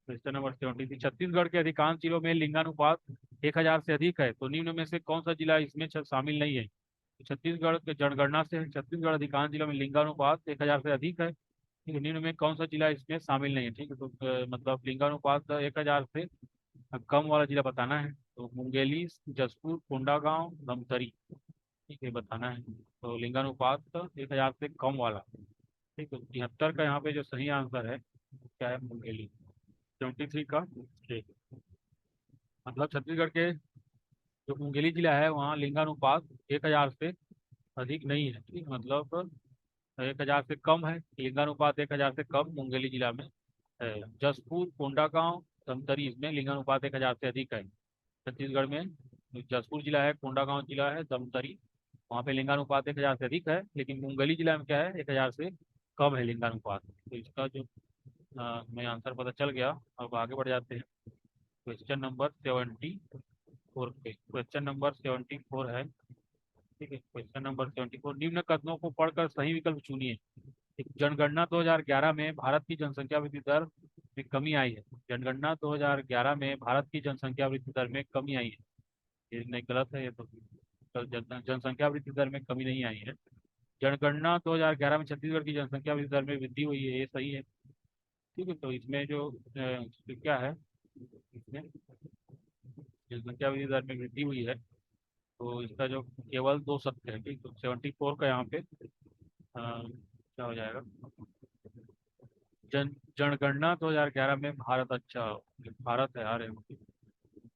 क्वेश्चन नंबर 73, छत्तीसगढ़ के अधिकांश जिलों में लिंगानुपात 1000 से अधिक है, तो निम्न में से कौन सा जिला इसमें शामिल नहीं है? तो छत्तीसगढ़ के जनगणना से छत्तीसगढ़ अधिकांश जिलों में लिंगानुपात 1000 से अधिक है, ठीक है। निम्न में कौन सा जिला इसमें शामिल नहीं है? ठीक है, तो मतलब लिंगानुपात 1000 से कम वाला जिला बताना है। तो मुंगेली, जशपुर, कोंडागांव, धमतरी, ठीक है, बताना है। तो लिंगानुपात 1000 से कम वाला, ठीक है। 73 का यहाँ पे जो सही आंसर है क्या है? मुंगेली। 73 का, ठीक। मतलब छत्तीसगढ़ के जो मुंगेली जिला है वहाँ लिंगानुपात 1000 से अधिक नहीं है, ठीक। मतलब 1000 से कम है, लिंगानुपात 1000 से कम मुंगेली जिला में है। जशपुर, कोंडागांव, धमतरी, इसमें लिंगानुपात 1000 से अधिक है छत्तीसगढ़ में। जशपुर जिला है, कोंडागांव जिला है, दमतरी, वहाँ पे लिंगानुपात 1000 से अधिक है। लेकिन मुंगेली जिला में क्या है? 1000 से कम है लिंगानुपात। तो इसका जो हमें आंसर पता चल गया। अब आगे बढ़ जाते हैं। क्वेश्चन नंबर 74 पे, क्वेश्चन नंबर 74 है, ठीक है। क्वेश्चन नंबर 74, निम्न कथनों को पढ़कर सही विकल्प चुनिए। एक, जनगणना 2011 में भारत की जनसंख्या वृद्धि दर में कमी आई है। जनगणना 2011 में भारत की जनसंख्या वृद्धि दर में कमी आई है, ये नहीं, गलत है ये तो। जनसंख्या वृद्धि दर में कमी नहीं आई है। जनगणना 2011 में छत्तीसगढ़ की जनसंख्या वृद्धि दर में वृद्धि हुई है, ये सही है, ठीक है। तो इसमें जो क्या है, इसमें जनसंख्या वृद्धि दर में वृद्धि हुई है, तो इसका जो केवल दो सत्य है, ठीक। तो 74 का यहाँ पे क्या हो जाएगा? जनगणना 2011 में भारत, अच्छा भारत है, अरे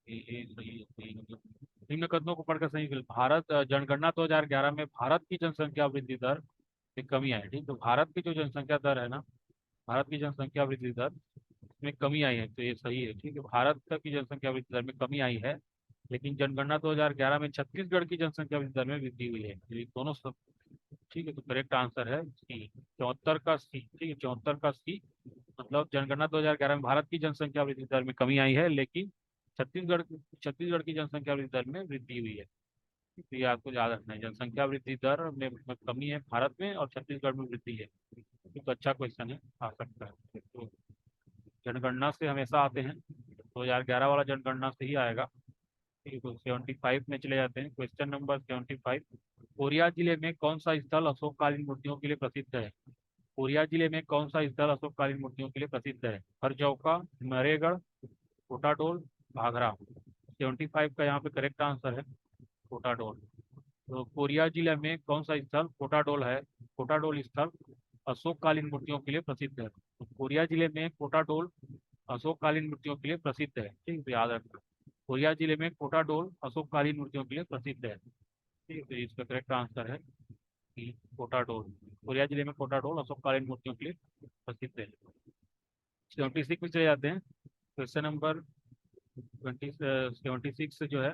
ये सही है, सही है। मतलब निम्न कथनों को पढ़कर सही विकल्प, भारत जनगणना 2011 में भारत की जनसंख्या वृद्धि दर में कमी आई, ठीक। तो भारत की जो जनसंख्या दर है ना, भारत की जनसंख्या वृद्धि दर में कमी आई है, तो ये सही है, ठीक है। भारत की जनसंख्या वृद्धि दर में कमी आई है, लेकिन जनगणना 2011 में छत्तीसगढ़ की जनसंख्या वृद्धि दर में वृद्धि हुई है, ये दोनों सब, ठीक है। तो करेक्ट आंसर है सी, 74 का सी, ठीक है। 74 का सी, मतलब जनगणना 2011 में भारत की जनसंख्या वृद्धि दर में कमी आई है, लेकिन छत्तीसगढ़ छत्तीसगढ़ की जनसंख्या वृद्धि दर में वृद्धि हुई है। तो ये आपको याद रखना है, जनसंख्या वृद्धि दर में कमी है भारत में और छत्तीसगढ़ में वृद्धि है। तो अच्छा क्वेश्चन है, आ सकता है। तो जनगणना से हमेशा आते हैं, 2011 वाला जनगणना से ही आएगा। ठीक है, तो 75 में चले जाते हैं, क्वेश्चन नंबर 75। कोरिया जिले में कौन सा स्थल अशोककालीन मूर्तियों के लिए प्रसिद्ध है? कोरिया जिले में कौन सा स्थल अशोककालीन मूर्तियों के लिए प्रसिद्ध है? हरजौका, मरेगढ़, कोटाडोल, भागरा। 75 का यहाँ पे करेक्ट आंसर है कोटाडोल। तो कोरिया जिले में कौन सा स्थल कोटाडोल है? कोटाडोल स्थल अशोककालीन मूर्तियों के लिए प्रसिद्ध है। तो कोरिया जिले में कोटाडोल अशोककालीन मूर्तियों के लिए प्रसिद्ध है। ठीक है, तो याद रखना, कोरिया जिले में कोटाडोल अशोककालीन मूर्तियों के लिए प्रसिद्ध है। ठीक है, तो इसका करेक्ट आंसर है कि कोटाडोल। कोरिया जिले में कोटाडोल अशोककालीन मूर्तियों के लिए प्रसिद्ध है। 76 में चले जाते हैं, क्वेश्चन नंबर 76 जो है,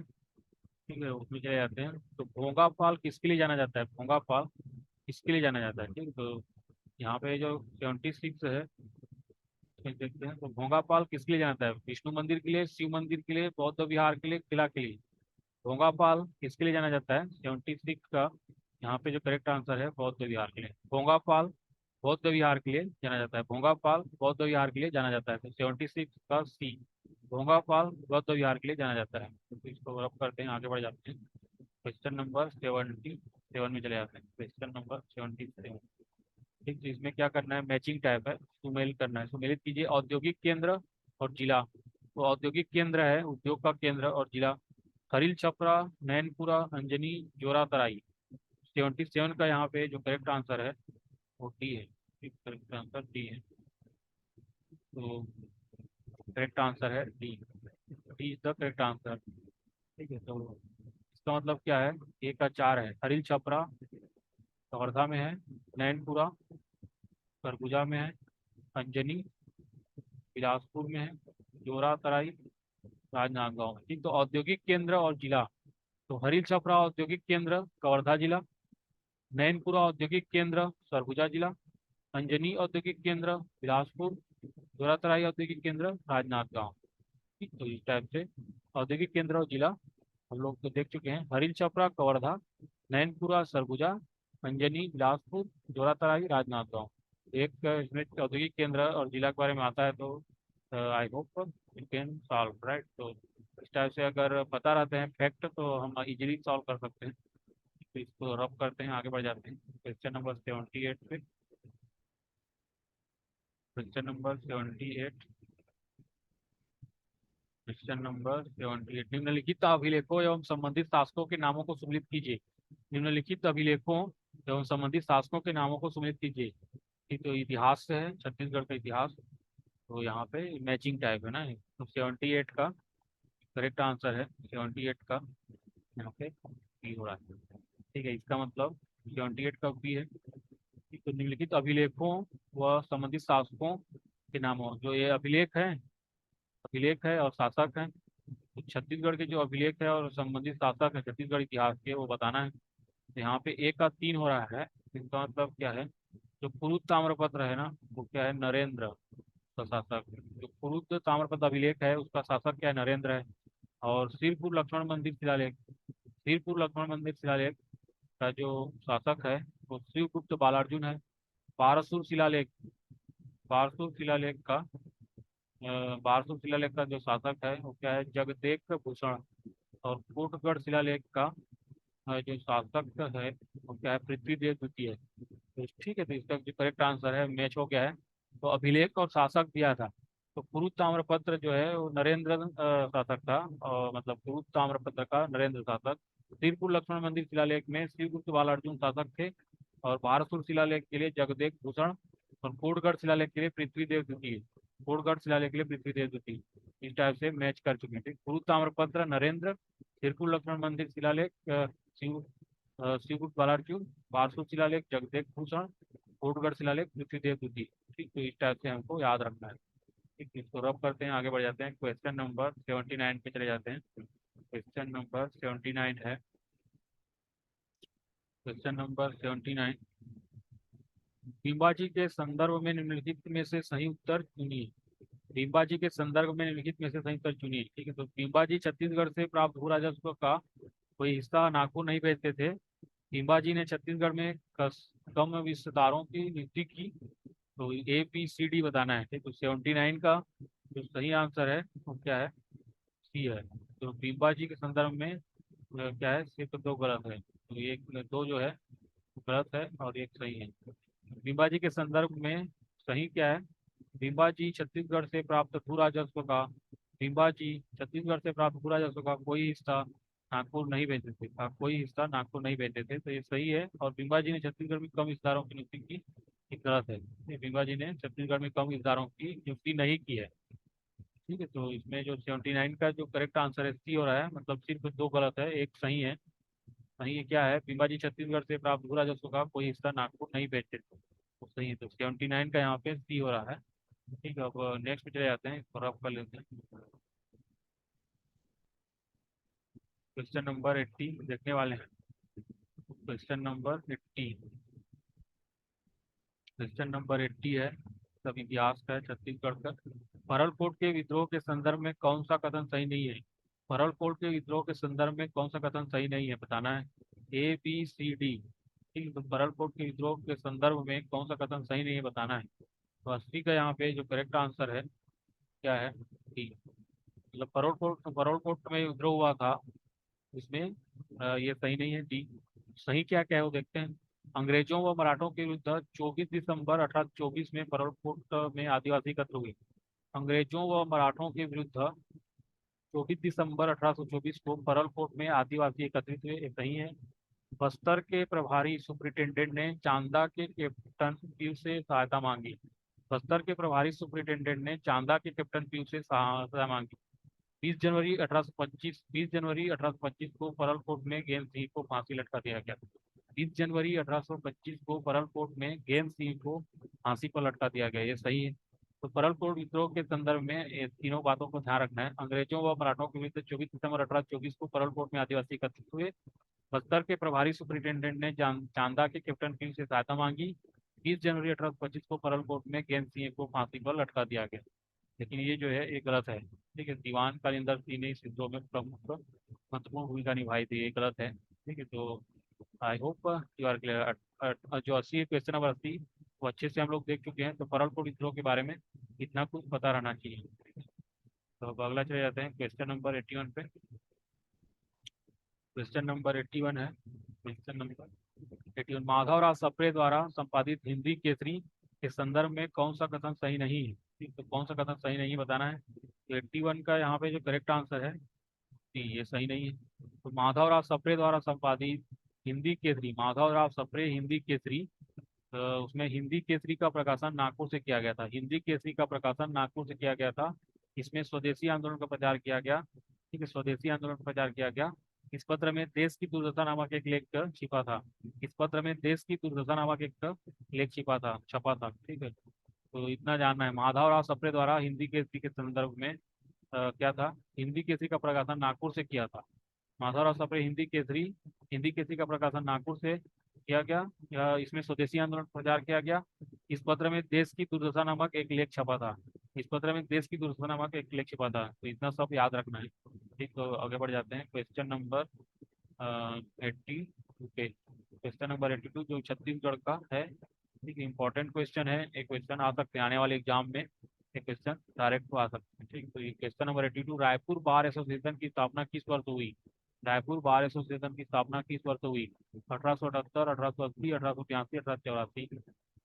ठीक है, उसमें चले जाते हैं। तो भोंगापाल किसके लिए जाना जाता है? भोंगापाल किसके लिए जाना जाता है? ठीक है, तो यहाँ पे जो 76 है, इसमें देखते हैं। तो भोंगापाल किसके लिए जाना जाता है? विष्णु मंदिर के लिए, शिव मंदिर के लिए, बौद्ध विहार के लिए, किला के लिए? भोंगापाल किसके लिए जाना जाता है? 76 का यहाँ पे जो करेक्ट आंसर है बौद्ध विहार के लिए। भोंगापाल बौद्ध विहार के लिए जाना जाता है। भोंगापाल बौद्ध विहार के लिए जाना जाता है। तो 76 का सी, भोंगापाल बौद्ध विहार के लिए जाना जाता है। तो इसको रब करते हैं, आगे बढ़ जाते हैं। क्वेश्चन नंबर 77 में चले जाते हैं। Question number 77। ठीक, तो इसमें क्या करना है, मैचिंग टाइप है, सुमेलित करना है। सुमेलित कीजिए औद्योगिक केंद्र और जिला। तो औद्योगिक केंद्र है, उद्योग का केंद्र, और जिला खरील छपरा, नैनपुरा, अंजनी, जोरा तराई। 77 का यहाँ पे जो करेक्ट आंसर है वो डी है। करेक्ट आंसर डी है। तो करेक्ट आंसर है D, D is the correct answer. ठीक है, तो इसका मतलब क्या है? ए का 4 है, खरील छपरा कवर्धा में है, नैनपुरा सरगुजा में है, अंजनी बिलासपुर में है, जोरा तराई राजनांदगांव में। ठीक, तो औद्योगिक केंद्र और जिला, तो हरील छपरा औद्योगिक केंद्र कवर्धा जिला, नैनपुरा औद्योगिक केंद्र सरगुजा जिला, अंजनी औद्योगिक केंद्र बिलासपुर, जोरातराई औद्योगिक केंद्र राजनांदगांव। ठीक, तो इस टाइप से औद्योगिक केंद्र और जिला हम लोग तो देख चुके हैं, हरील छपरा कवर्धा, नैनपुरा सरगुजा, अंजनी बिलासपुर, जोरातराई राजनांदगांव। एक इसमें औद्योगिक केंद्र और जिला के बारे में आता है, तो I hope you can solve right. तो इस टाइप से अगर पता रहते हैं फैक्ट तो हम इजीली सॉल्व कर सकते हैं। तो इसको रब करते हैं, आगे बढ़ जाते हैं क्वेश्चन नंबर 78 पे। Question number 78। क्वेश्चन नंबर 78, निम्नलिखित अभिलेखों एवं संबंधित शासकों के नामों को सुमेलित कीजिए। निम्नलिखित अभिलेखों एवं संबंधित शासकों के नामों को सुमेलित कीजिए। ठीक, तो इतिहास से है, छत्तीसगढ़ का इतिहास। तो यहाँ पे मैचिंग टाइप है ना, तो 78 का करेक्ट आंसर है, 78 का यहाँ पे बी हो रहा है। ठीक है, इसका मतलब 78 का बी है। ठीक, तो निम्नलिखित अभिलेखों व संबंधित शासकों के नामों, जो ये अभिलेख है, अभिलेख है और शासक है, तो छत्तीसगढ़ के जो अभिलेख है और संबंधित शासक है छत्तीसगढ़ इतिहास के, वो बताना है। तो यहाँ पे एक का 3 हो रहा है, इसका मतलब क्या है? जो पुरुष ताम्रपत्र है ना, वो क्या है? नरेंद्र का शासक। जो पुरुष ताम्रपत्र अभिलेख है उसका शासक क्या है? नरेंद्र है। और सिरपुर लक्ष्मण मंदिर शिलालेख, सिरपुर लक्ष्मण मंदिर शिलालेख का जो शासक है वो शिवगुप्त बालार्जुन है। पारसुर शिलालेख, पारसुर शिलालेख का बारसुर शिलालेख का जो शासक है वो क्या है? जगदेक भूषण। और कोटगढ़ शिलालेख का जो शासक है वो क्या है? पृथ्वीदेव द्वितीय। तो ठीक है, तो इसका जो करेक्ट आंसर है मैच हो गया है। तो अभिलेख और शासक दिया था, तो पुरुष ताम्रपत्र जो है वो नरेंद्र शासक था, और मतलब पुरुष ताम्रपत्र का नरेंद्र शासक। सिरपुर लक्ष्मण मंदिर शिलालेख में शिवगुप्त बालार्जुन शासक थे, और बारहसुर शिलालेख के लिए जगदेक भूषण, और कोटगढ़ शिलालेख के लिए पृथ्वीदेव द्वितीय। कोटगढ़ शिलालेख के लिए पृथ्वीदेव द्वितीय। इस टाइप से मैच कर चुके हैं। ठीक, पुरुष ताम्रपत्र नरेंद्र, सिरपुर लक्ष्मण मंदिर शिलालेख शिव शिवगुप्त बालार्जुन, बारहसुर शिलालेख जगदेक भूषण, कोटगढ़ शिलालेख पृथ्वीदेव द्वितीय। ठीक, तो इस टाइप से हमको याद रखना है। ठीक, इसको रब करते हैं, आगे बढ़ जाते हैं। क्वेश्चन नंबर 79 पे चले जाते हैं। क्वेश्चन नंबर 79 है, क्वेश्चन नंबर 79। पिंबाजी के संदर्भ में निम्नलिखित में से सही उत्तर चुनिए। पीम्बाजी के संदर्भ में निम्नलिखित में से सही उत्तर चुनिए। ठीक है, तो पीम्बाजी छत्तीसगढ़ से प्राप्त भू राजस्व का कोई हिस्सा नागपुर नहीं भेजते थे। पीम्बाजी ने छत्तीसगढ़ में कम विस्तारों की नियुक्ति की। तो ABCD बताना है। ठीक, तो 79 का जो सही आंसर है वो क्या है, सी है। तो पीम्बाजी के संदर्भ में क्या है, सिर्फ दो गलत है, तो एक दो जो है वो गलत है और एक सही है। पीम्बाजी के संदर्भ में सही क्या है, पीम्बाजी छत्तीसगढ़ से प्राप्त भू राजस्व का, पीम्बाजी छत्तीसगढ़ से प्राप्त भू राजस्व का कोई हिस्सा नागपुर नहीं भेजते थे, कोई हिस्सा नागपुर नहीं भेजते थे, तो ये सही है। और पीम्बाजी ने छत्तीसगढ़ में कम विस्तारों की नियुक्ति की, ये गलत है। ये पीम्बाजी ने छत्तीसगढ़ में कम विस्तारों की नियुक्ति नहीं की है। ठीक है, तो इसमें जो 79 का जो करेक्ट आंसर है सी हो रहा है, मतलब सिर्फ दो गलत है, एक सही है। सही है क्या है, पीम्बाजी छत्तीसगढ़ से प्राप्त भू राजस्व का कोई हिस्सा नागपुर नहीं भेजते थे, तो सही है। तो 79 का यहाँ पे सी हो रहा है। ठीक है, अब नेक्स्ट पे चले जाते हैं, थोड़ा कर लेते हैं। क्वेश्चन नंबर 80 देखने वाले हैं। क्वेश्चन नंबर 80, क्वेश्चन नंबर 80 है, सब इतिहास का है छत्तीसगढ़ का। भरलकोट के विद्रोह के संदर्भ में कौन सा कथन सही नहीं है। भरलकोट के विद्रोह के संदर्भ में कौन सा कथन सही नहीं है बताना है, ABCD। ठीक है, तो भरलकोट के विद्रोह के संदर्भ में कौन सा कथन सही नहीं है बताना है। तो 80 का यहाँ पे जो करेक्ट आंसर है क्या है, डी। मतलब भरलकोट में विद्रोह हुआ था, इसमें ये सही नहीं है, डी। सही क्या क्या है वो देखते हैं। अंग्रेजों व मराठों के विरुद्ध 24 दिसंबर 1824 में भरलकोट में आदिवासी एकत्र हुए। अंग्रेजों व मराठों के विरुद्ध 24 दिसंबर 1824 को भरलकोट में आदिवासी एकत्रित हुए, ये सही है। बस्तर के प्रभारी सुपरिटेंडेंट ने चांदा के कैप्टन पीयू से सहायता मांगी। बस्तर के प्रभारी सुपरिटेंडेंट ने चांदा के कैप्टन पीयू से सहायता मांगी। 20 जनवरी 1825 को परलकोट में गेम सिंह को फांसी लटका दिया गया। 20 जनवरी 1825 को परलकोट में गेम सिंह को फांसी पर लटका दिया गया, ये सही है। तो परलकोट विद्रोह के संदर्भ में ये तीनों बातों को ध्यान रखना है। अंग्रेजों व मराठों के विरुद्ध 24 दिसंबर 1824 को परलकोट में आदिवासी एकत्रित हुए। बस्तर के प्रभारी सुपरिटेंडेंट ने चांदा के कैप्टन पीयू से सहायता मांगी। 20 जनवरी 1825 को परलकोट में गेम सिंह को फांसी पर लटका दिया गया। लेकिन ये जो है ये गलत है। ठीक है, दीवान कालिंदर सिंह ने इस विद्रोह में प्रमुख महत्वपूर्ण भूमिका निभाई थी, ये गलत है। ठीक है, तो I hope you are clear. जो 80 क्वेश्चन नंबर 80 वो अच्छे से हम लोग देख चुके हैं, तो परलकोट विद्रोह के बारे में इतना कुछ पता रहना चाहिए। तो अब अगला चले जाते हैं क्वेश्चन नंबर 81 पे। क्वेश्चन नंबर 81 है, क्वेश्चन नंबर 81, माधवराव सप्रे द्वारा संपादित हिंदी केसरी के संदर्भ में कौन सा कथन सही नहीं है। ठीक, तो कौन सा कथन सही नहीं बताना है। तो 81 का यहाँ पे जो करेक्ट आंसर है ये सही नहीं है। तो माधवराव सप्रे द्वारा संपादित हिंदी केसरी, माधवराव सप्रे हिंदी केसरी, उसमें हिंदी केसरी का प्रकाशन नागपुर से किया गया था। हिंदी केसरी का प्रकाशन नागपुर से किया गया था। इसमें स्वदेशी आंदोलन का प्रचार किया गया। ठीक है, स्वदेशी आंदोलन का प्रचार किया गया। इस पत्र में देश की दुर्दशा नामक एक लेख छिपा था। इस पत्र में देश की दुर्दशा नामक एक लेख छपा था। ठीक है, तो इतना जानना है। माधवराव सप्रे द्वारा हिंदी केसरी के संदर्भ में क्या था, हिंदी केसरी का प्रकाशन नागपुर से किया था। माधवराव सप्रे हिंदी केसरी का प्रकाशन नागपुर से किया गया। इसमें स्वदेशी आंदोलन प्रचार किया गया। इस पत्र में देश की दुर्दशा नामक एक लेख छपा था। इस पत्र में देश की दुर्दशा नामक एक लेख छपा था, तो इतना सब याद रखना है। ठीक, तो आगे बढ़ जाते हैं। क्वेश्चन नंबर 82 पे, क्वेश्चन नंबर 82 जो छत्तीसगढ़ का है। ठीक, इंपॉर्टेंट क्वेश्चन है, एक क्वेश्चन आ सकते हैं आने वाले एग्जाम में, एक क्वेश्चन डायरेक्ट तो आ सकते हैं। ठीक, तो ये question number 82, Raipur bar association की स्थापना किस वर्ष हुई। रायपुर बार एसोसिएशन की स्थापना किस वर्ष हुई। 1878, 1880, 1882, 1884।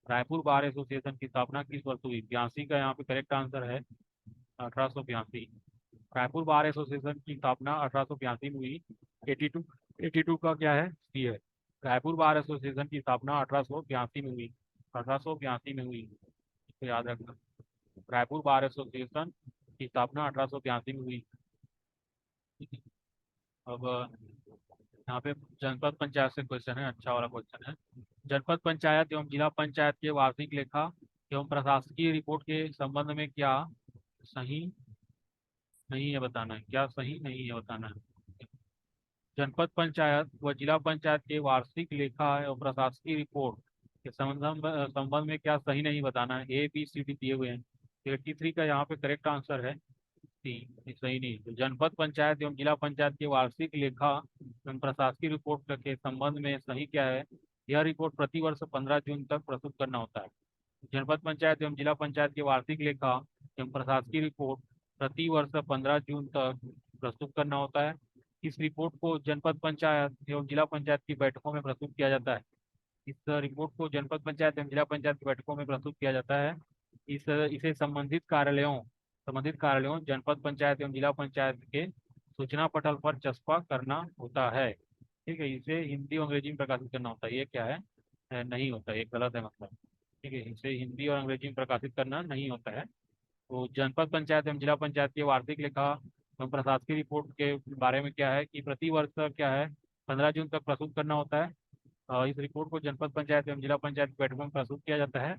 रायपुर बार एसोसिएशन की स्थापना किस वर्ष हुई। 82 का यहाँ पे करेक्ट आंसर है 1882। रायपुर बार एसोसिएशन की स्थापना 1882 में हुई। 82, 82 का क्या है, सी है। रायपुर बार एसोसिएशन की स्थापना 1882 में हुई, 1882 में हुई, इसको याद रखना। रायपुर बार एसोसिएशन की स्थापना 1882 में हुई। अब यहाँ पे जनपद पंचायत से क्वेश्चन है, अच्छा वाला क्वेश्चन है। जनपद पंचायत एवं जिला पंचायत के वार्षिक लेखा एवं प्रशासकीय रिपोर्ट के संबंध में क्या सही नहीं है बताना है, क्या सही नहीं है बताना है। जनपद पंचायत व जिला पंचायत के वार्षिक लेखा एवं प्रशासकीय रिपोर्ट के संबंध में क्या सही नहीं बताना है। ABCD दिए हुए हैं, 83 का यहाँ पे करेक्ट आंसर है सी। ये सही नहीं। तो जनपद पंचायत एवं जिला पंचायत की वार्षिक लेखा एवं प्रशासकीय रिपोर्ट के संबंध में सही क्या है? यह रिपोर्ट प्रति वर्ष 15 जून तक प्रस्तुत करना होता है। जनपद पंचायत एवं जिला पंचायत की वार्षिक लेखा एवं प्रशासकीय रिपोर्ट प्रति वर्ष 15 जून तक प्रस्तुत करना होता है। इस रिपोर्ट को जनपद पंचायत एवं जिला पंचायत की बैठकों में प्रस्तुत किया जाता है। इस रिपोर्ट को जनपद पंचायत एवं जिला पंचायत की बैठकों में प्रस्तुत किया जाता है। इसे संबंधित कार्यालयों जनपद पंचायत एवं जिला पंचायत के सूचना पटल पर चस्पा करना होता है। ठीक है, इसे हिंदी और अंग्रेजी में प्रकाशित करना होता है। ये क्या है? नहीं होता, ये गलत है मतलब। ठीक है, इसे हिंदी और अंग्रेजी में प्रकाशित करना नहीं होता है। तो जनपद पंचायत एवं जिला पंचायत की वार्षिक लेखा एवं प्रशासकीय रिपोर्ट के बारे में क्या है कि प्रति वर्ष क्या है, 15 जून तक प्रस्तुत करना होता है। इस रिपोर्ट को जनपद पंचायत एवं जिला पंचायत की बैठकों में प्रस्तुत किया जाता है।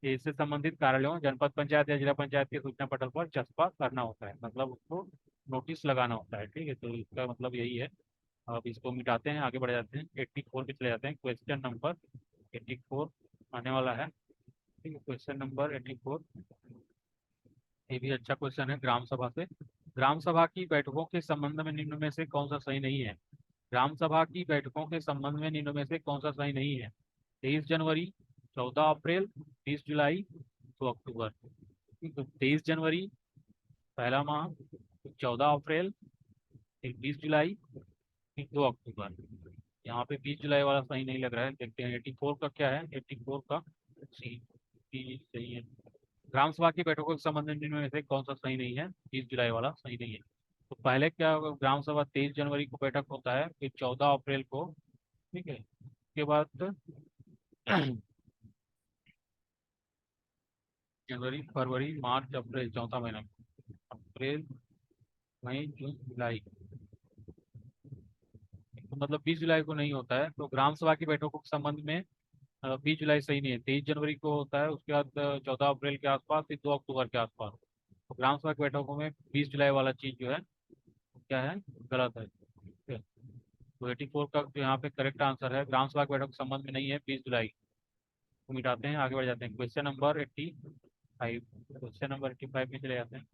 इससे संबंधित कार्यालयों जनपद पंचायत या जिला पंचायत के सूचना पटल पर चस्पा करना होता है, मतलब उसको नोटिस लगाना होता है। ठीक है, तो इसका मतलब यही है। अब इसको मिटाते हैं, आगे बढ़ जाते हैं, 84 पे चले जाते हैं। क्वेश्चन नंबर 84 आने वाला है। ठीक है, क्वेश्चन नंबर 84 ये भी अच्छा क्वेश्चन है ग्राम सभा से। ग्राम सभा की बैठकों के संबंध में निम्न में से कौन सा सही नहीं है? ग्राम सभा की बैठकों के संबंध में निम्न में से कौन सा सही नहीं है? 23 जनवरी, 14 अप्रैल, 20 जुलाई, 2 अक्टूबर। 23 जनवरी पहला माह, 14 अप्रैल, फिर 20 जुलाई, फिर 2 अक्टूबर। यहाँ पे 20 जुलाई वाला सही नहीं लग रहा है, देखते हैं 84 का क्या है। 84 का सी सी सही है। ग्राम सभा की बैठकों के संबंध में निम्न में से कौन सा सही नहीं है? 20 जुलाई वाला सही नहीं है। तो पहले क्या होगा, ग्राम सभा 23 जनवरी को बैठक होता है, फिर 14 अप्रैल को। ठीक है, उसके बाद जनवरी, फरवरी, मार्च, अप्रैल, चौथा महीना। अप्रैल, मई, जून, जुलाई। तो मतलब 20 जुलाई को नहीं होता है। तो ग्राम सभा की बैठकों के संबंध में 20 जुलाई सही नहीं है, 23 जनवरी को होता है, उसके बाद 14 अप्रैल के आसपास, फिर 2 अक्टूबर के आसपास। तो ग्राम सभा की बैठकों में 20 जुलाई वाला चीज जो है वो क्या है, गलत है। ठीक है, तो 84 का जो यहाँ पे करेक्ट आंसर है, ग्राम सभा की बैठक के संबंध में नहीं है 20 जुलाई को। मिटाते हैं, आगे बढ़ जाते हैं। Question number 85। क्वेश्चन नंबर 85 में चले जाते हैं।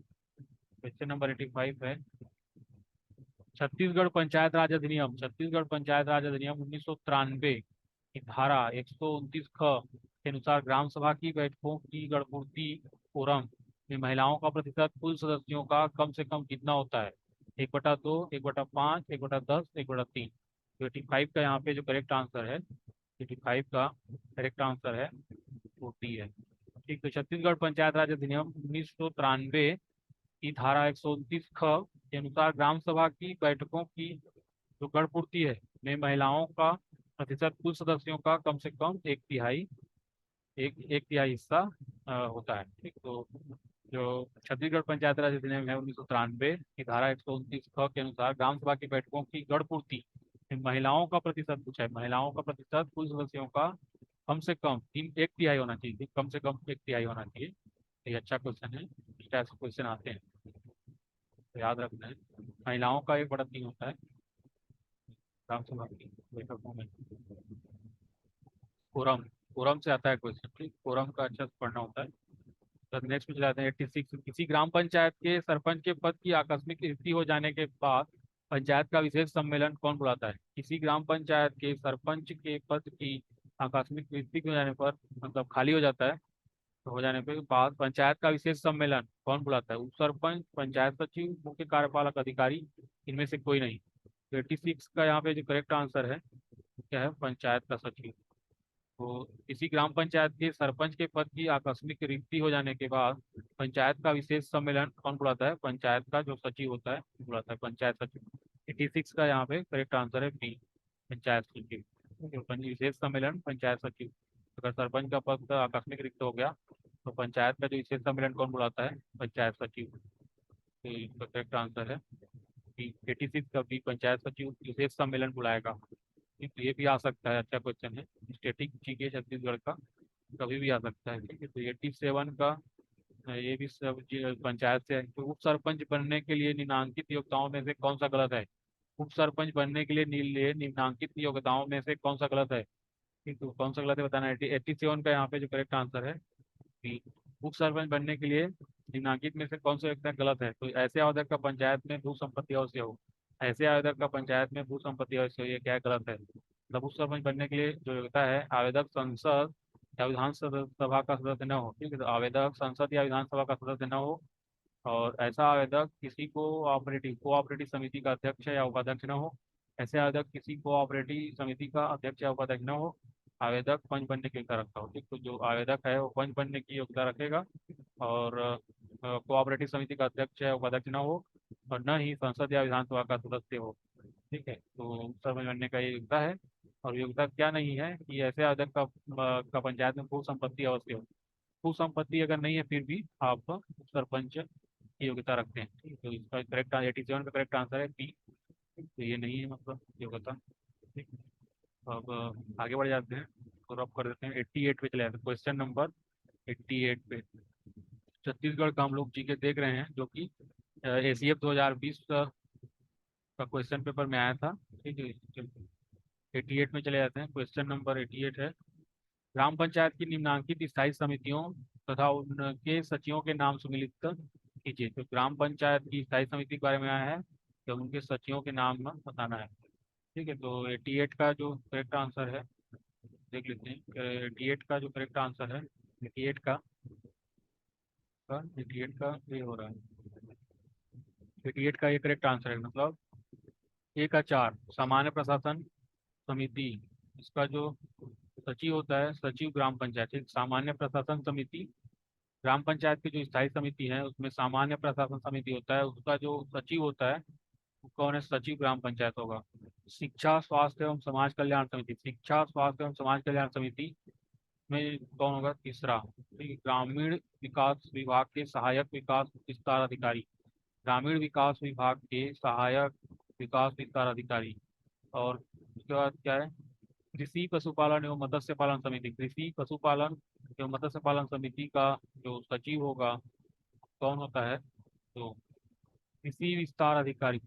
क्वेश्चन नंबर 85 है छत्तीसगढ़ पंचायत राज अधिनियम 1993 की धारा 129 ख के अनुसार ग्राम सभा की बैठकों की गणपूर्ति फोरम में महिलाओं का प्रतिशत कुल सदस्यों का कम से कम कितना होता है? 1/2, 1/5, 1/10, 1/3। 85 का यहाँ पे जो करेक्ट आंसर है, 85 का करेक्ट आंसर है 40 है। ठीक, तो छत्तीसगढ़ पंचायत राज अधिनियम 1993 की धारा 129 ख के अनुसार ग्राम सभा की बैठकों की जो गणपूर्ति है में महिलाओं का प्रतिशत कुल सदस्यों का कम से कम एक तिहाई हिस्सा होता है। ठीक, तो जो छत्तीसगढ़ पंचायत राज अधिनियम है 1993 की धारा 129 ख के अनुसार ग्राम सभा की बैठकों की गणपूर्ति में महिलाओं का प्रतिशत पूछा है, महिलाओं का प्रतिशत कुल सदस्यों का कम से कम एक तिहाई होना चाहिए, कम से कम एक तिहाई होना चाहिए। ये अच्छा क्वेश्चन है, इस टाइप से क्वेश्चन आते हैं, तो याद रखना है। महिलाओं का 1/3 होता है ग्राम सभा की बैठकों में। कोरम, कोरम से आता है क्वेश्चन। ठीक, कोरम का अच्छा से पढ़ना होता है। तो नेक्स्ट में चलाते हैं 86। किसी ग्राम पंचायत के सरपंच के पद की आकस्मिक रिक्ति हो जाने के बाद पंचायत का विशेष सम्मेलन कौन बुलाता है? किसी ग्राम पंचायत के सरपंच के पद की आकस्मिक रिक्ति हो जाने पर, मतलब खाली हो जाता है, तो हो जाने के बाद पंचायत का विशेष सम्मेलन कौन बुलाता है? उप सरपंच, पंचायत सचिव, मुख्य कार्यपालक अधिकारी, इनमें से कोई नहीं। तो 86 का यहाँ पे जो करेक्ट आंसर है क्या है, पंचायत का सचिव। तो किसी ग्राम पंचायत के सरपंच के पद की आकस्मिक रिक्ति हो जाने के बाद पंचायत का विशेष सम्मेलन कौन बुलाता है? पंचायत का जो सचिव होता है वो बुलाता है, पंचायत सचिव। 86 का यहाँ पे करेक्ट आंसर है बी, पंचायत सचिव। विशेष सम्मेलन पंचायत सचिव। अगर सरपंच का पद आकस्मिक रिक्त हो गया तो पंचायत का जो विशेष सम्मेलन कौन बुलाता है? पंचायत सचिव। तो इसका करेक्ट आंसर है बी, 86 का बी, पंचायत सचिव विशेष सम्मेलन बुलाएगा। तो ये भी आ सकता है, अच्छा क्वेश्चन है। स्टेटिक ठीक है छत्तीसगढ़ का, कभी भी आ सकता है। ठीक है, तो 87 का ये भी सब पंचायत से है। तो उप सरपंच बनने के लिए निम्नांकित योग्यताओं में से कौन सा गलत है? उप सरपंच बनने के लिए निम्नांकित योग्यताओं में से कौन सा गलत है? ठीक, तो कौन सा गलत है बताना है। 87 का यहाँ पे जो करेक्ट आंसर है बी, उप सरपंच बनने के लिए निम्नलिखित में से कौन सा योग्यता गलत है? तो ऐसे आवेदक का पंचायत में भू संपत्ति अवश्य हो। ऐसे आवेदक का पंचायत में भू संपत्ति अवश्य हो, ये क्या गलत है? मतलब उप सरपंच बनने के लिए जो योग्यता है, आवेदक संसद या विधानसभा का सदस्य न हो। ठीक है, तो आवेदक संसद या विधानसभा का सदस्य न हो, और ऐसा आवेदक किसी कोऑपरेटिव समिति का अध्यक्ष या उपाध्यक्ष न हो। ऐसे आवेदक किसी कोऑपरेटिव समिति का अध्यक्ष या उपाध्यक्ष न हो। आवेदक पंच बनने की योग्यता रखता हो। ठीक, तो जो आवेदक है वो पंच बनने की योग्यता रखेगा, और कोऑपरेटिव समिति का अध्यक्ष या उपाध्यक्ष न हो, और न ही संसद या विधानसभा का सदस्य हो। ठीक है, तो सरपंच बनने का ये योग्यता है। और योग्यता क्या नहीं है कि ऐसे आवेदक का पंचायत में भू संपत्ति अवश्य हो। भू संपत्ति अगर नहीं है फिर भी आप सरपंच की योग्यता रखते हैं। ठीक है, तो इसका करेक्ट 87 का करेक्ट आंसर है बी। तो ये नहीं है मतलब योग्यता। ठीक, तो अब आगे बढ़ जाते हैं और अब कर देते हैं 88 पे चले जाते हैं, क्वेश्चन नंबर 88 पे। छत्तीसगढ़ का हम लोग जीके देख रहे हैं, जो कि एसीएफ 2020 का क्वेश्चन पेपर में आया था। ठीक है, 88 में चले जाते हैं। क्वेश्चन नंबर 88 है, ग्राम पंचायत की निम्नलिखित स्थायी समितियों तथा उनके सचिवों के नाम सुमेलित कीजिए। तो ग्राम पंचायत की स्थायी समिति के बारे में आया है, तो उनके सचिवों के नाम बताना है। ठीक है, तो 88 का जो करेक्ट आंसर है देख लेते हैं। 88 का जो करेक्ट आंसर है, 88 का ये हो रहा है। 88 का ये करेक्ट आंसर है, मतलब ए का 4 सामान्य प्रशासन समिति। इसका जो सचिव होता है सचिव ग्राम पंचायत। एक सामान्य प्रशासन समिति, ग्राम पंचायत की जो स्थायी समिति है उसमें सामान्य प्रशासन समिति होता है, उसका जो सचिव होता है वो कौन है? सचिव ग्राम पंचायत होगा। शिक्षा स्वास्थ्य एवं समाज कल्याण समिति, शिक्षा स्वास्थ्य एवं समाज कल्याण समिति में कौन होगा? तीसरा। ठीक है, ग्रामीण विकास विभाग के सहायक विकास विस्तार अधिकारी, ग्रामीण विकास विभाग के सहायक विकास विस्तार अधिकारी। और उसके बाद क्या है? कृषि पशुपालन एवं मत्स्य पालन समिति, कृषि पशुपालन एवं मत्स्य पालन समिति का जो सचिव होगा कौन होता है? तो कृषि विस्तार अधिकारी,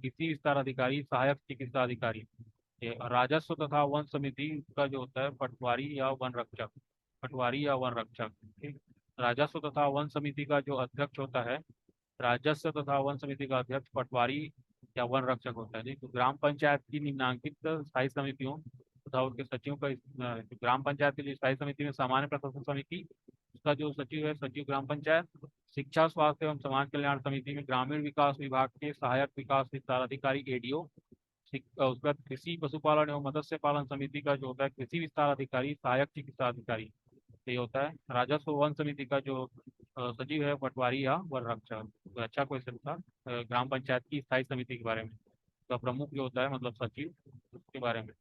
सहायक चिकित्सा अधिकारी। ये राजस्व तथा वन समिति का जो होता है पटवारी या वन रक्षक, पटवारी या वन रक्षक। ठीक, राजस्व तथा वन समिति का जो अध्यक्ष होता है, राजस्व तथा वन समिति का अध्यक्ष पटवारी या वन रक्षक होता है। जी, तो ग्राम पंचायत की निम्नांकित स्थायी समितियों तथा उनके सचिवों का ग्राम पंचायत की जो स्थायी समिति में सामान्य प्रशासन समिति, उसका जो सचिव है सचिव ग्राम पंचायत। शिक्षा स्वास्थ्य एवं समाज कल्याण समिति में ग्रामीण विकास विभाग के सहायक विकास विस्तार अधिकारी एडीओ। उसके बाद कृषि पशुपालन एवं मत्स्य पालन समिति का जो होता है कृषि विस्तार अधिकारी, सहायक चिकित्सा अधिकारी। ये होता है राजस्व वन समिति का जो सचिव है पटवारी या वन रक्षक। तो अच्छा क्वेश्चन था ग्राम पंचायत की स्थायी समिति के बारे में। तो प्रमुख जो होता है मतलब सचिव, उसके बारे में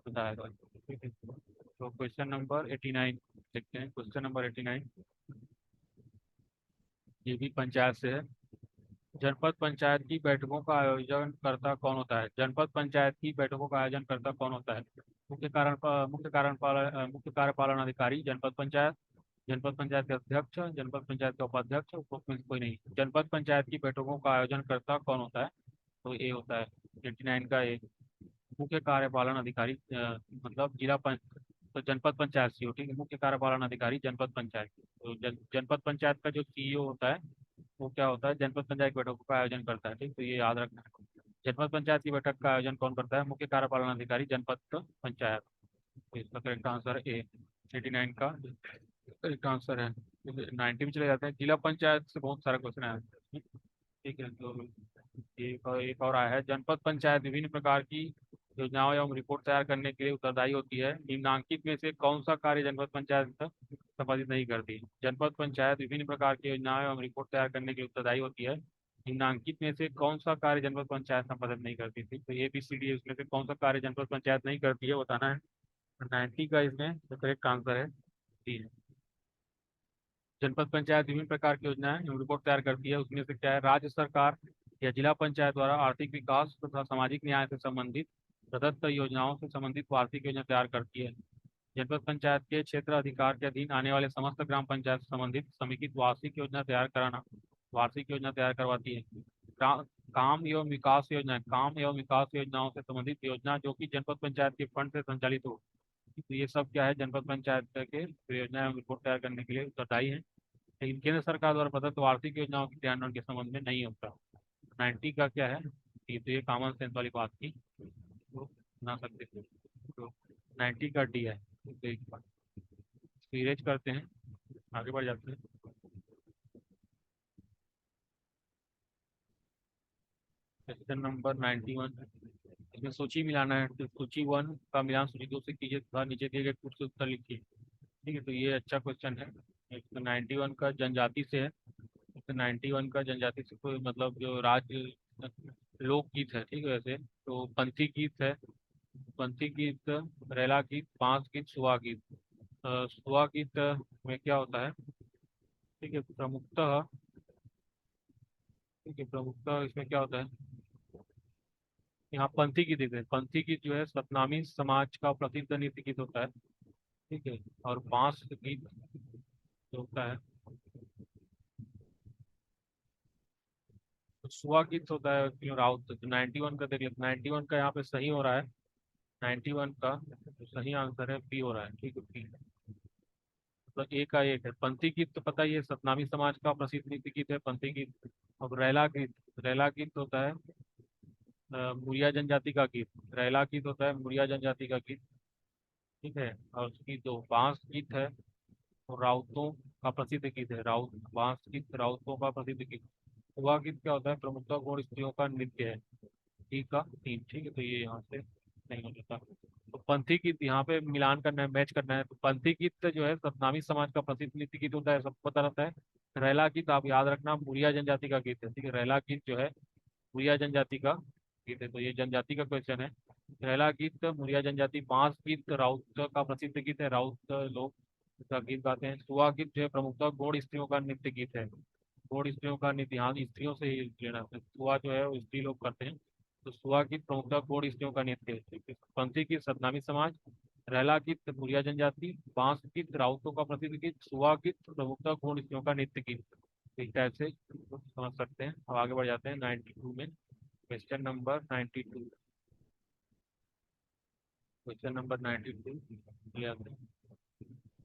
बताया था। ठीक है, तो क्वेश्चन नंबर 89 देखते हैं। क्वेश्चन नंबर 89 ये भी पंचायत से है। जनपद पंचायत की बैठकों का आयोजन करता कौन होता है? जनपद पंचायत की बैठकों का आयोजन करता कौन होता है? मुख्य कार्यपालन अधिकारी जनपद पंचायत, जनपद पंचायत के अध्यक्ष, जनपद पंचायत के उपाध्यक्ष, उसमें से कोई नहीं। जनपद पंचायत की बैठकों का आयोजन करता कौन होता है? तो ये होता है 89 का एक मुख्य कार्यपालन अधिकारी, मतलब तो जनपद पंचायत सीईओ। ठीक है, मुख्य कार्यपालन अधिकारी जनपद पंचायत। तो जनपद पंचायत का जो सीईओ होता है वो क्या होता है? जनपद पंचायत की बैठकों का आयोजन करता है। ठीक, तो ये याद रखना है। जनपद पंचायत की बैठक का आयोजन कौन करता है? मुख्य कार्यपालन अधिकारी जनपद पंचायत। तो इसका करेक्ट आंसर ए 89 का करेक्ट आंसर है। 90 में चले जाते हैं। जिला पंचायत से बहुत सारा क्वेश्चन आया है। ठीक है, तो एक और आया है, जनपद पंचायत विभिन्न प्रकार की योजनाओं एवं रिपोर्ट तैयार करने के लिए उत्तरदायी होती है। निम्नांकित में से कौन सा कार्य जनपद पंचायत संपादित नहीं करती? जनपद पंचायत विभिन्न प्रकार की योजनाओं एवं रिपोर्ट तैयार करने के लिए उत्तरदायी होती है। निम्नांकित में से कौन सा कार्य जनपद पंचायत संपादित नहीं करती थी? तो ए बी सी डी उसमें से कौन सा कार्य जनपद पंचायत नहीं करती है बताना है। 90 का इसमें तो करेक्ट आंसर है डी। जनपद पंचायत विभिन्न प्रकार की योजनाएं एवं रिपोर्ट तैयार करती है, उसमें से क्या है? राज्य सरकार या जिला पंचायत द्वारा आर्थिक विकास तथा सामाजिक न्याय से संबंधित प्रदत्त योजनाओं से संबंधित वार्षिक योजना तैयार करती है। जनपद पंचायत के क्षेत्र अधिकार के अधीन आने वाले समस्त ग्राम पंचायत से संबंधित समेकित वार्षिक योजना तैयार करवाती है। काम एवं विकास योजनाओं से संबंधित योजना जो कि जनपद पंचायत के फंड से संचालित हो। तो ये सब क्या है? जनपद पंचायत के योजना एवं रिपोर्ट तैयार करने के लिए उत्तरदायी है। लेकिन केंद्र सरकार द्वारा प्रदत्त वार्षिक योजनाओं के क्रियान्वयन के संबंध में नहीं होता। 90 का क्या है, ये तो ये कॉमन सेंस वाली बात थी, तो बना सकते थे। तो 90 का डी है। तो एक बार इरेज करते हैं, आगे बढ़ जाते हैं। क्वेश्चन नंबर 91, इसमें सूची मिलाना है, तो सूची 1 का मिलान सूची 2 से कीजिए तथा नीचे दिए गए कुछ उत्तर लिखिए। ठीक है, तो ये अच्छा क्वेश्चन है। एक तो 91 का जनजाति से है, तो 91 का जनजाति से कोई मतलब जो राज्य लोकगीत है, ठीक है। वैसे तो पंथी गीत है, पंथी गीत, रेला गीत, बांस गीत, सुहा गीत। सुहा गीत में क्या होता है, ठीक है, प्रमुखतः, ठीक है, प्रमुखतः इसमें क्या होता है, यहाँ पंथी गीत है। पंथी गीत जो है सतनामी समाज का प्रसिद्ध नृत्य गीत होता है, ठीक है। और बांस गीत जो होता है, तो सुहा गीत होता है क्यों राउत। तो 91 का देख लेते, 91 का यहाँ पे सही हो रहा है। 91 का जो सही आंसर है बी हो रहा है, ठीक है, बी। मतलब ए का एक है। पंथी गीत तो पता ही है, सतनामी समाज का प्रसिद्ध नृत्य गीत है पंथी गीत। अब रैला गीत, रैला गीत होता है मुरिया जनजाति का गीत। रैला गीत होता है मुरिया जनजाति का गीत, ठीक है। और उसकी दो बांस गीत है, और राउतों का प्रसिद्ध गीत है। राउत, बांस गीत राउतों का प्रसिद्ध गीत। हुआ गीत क्या होता है, प्रमुखता गौड़ स्त्रियों का नृत्य है। ठीक का तीन, ठीक है, तो ये यहाँ से नहीं हो जाता। तो पंथी गीत यहाँ पे मिलान करना है, मैच करना है। तो पंथी गीत जो है सतनामी समाज का प्रसिद्ध नृत्य गीत होता है, सबको पता रहता है। रैला गीत आप याद रखना मुरिया जनजाति का गीत है, ठीक है। रैला गीत जो है मुरिया जनजाति का गीत है, तो ये जनजाति का क्वेश्चन है। रैला गीत मुरिया जनजाति। बांस गीत राउत का प्रसिद्ध गीत है, राउत लोग का गीत गाते हैं। सुहा गीत जो है प्रमुखतः गौड़ स्त्रियों का नृत्य गीत है। गौड़ स्त्रियों का नृत्य, यहाँ स्त्रियों से ही लेना है। सुहा जो है वो स्त्री लोग करते हैं, तो सुहा गीत प्रमुखतः गौड़ स्त्रियों का नृत्य है, ठीक है। पंथी गीत सतनामी समाज, रैला गीत मुरिया जनजाति, बांस गीत राउतों का प्रसिद्ध गीत, सुहा गीत प्रमुखतः गौड़ स्त्रियों का नृत्य गीत। इस टाइप से समझ सकते हैं। अब आगे बढ़ जाते हैं 92 में। Question number 92, question number 92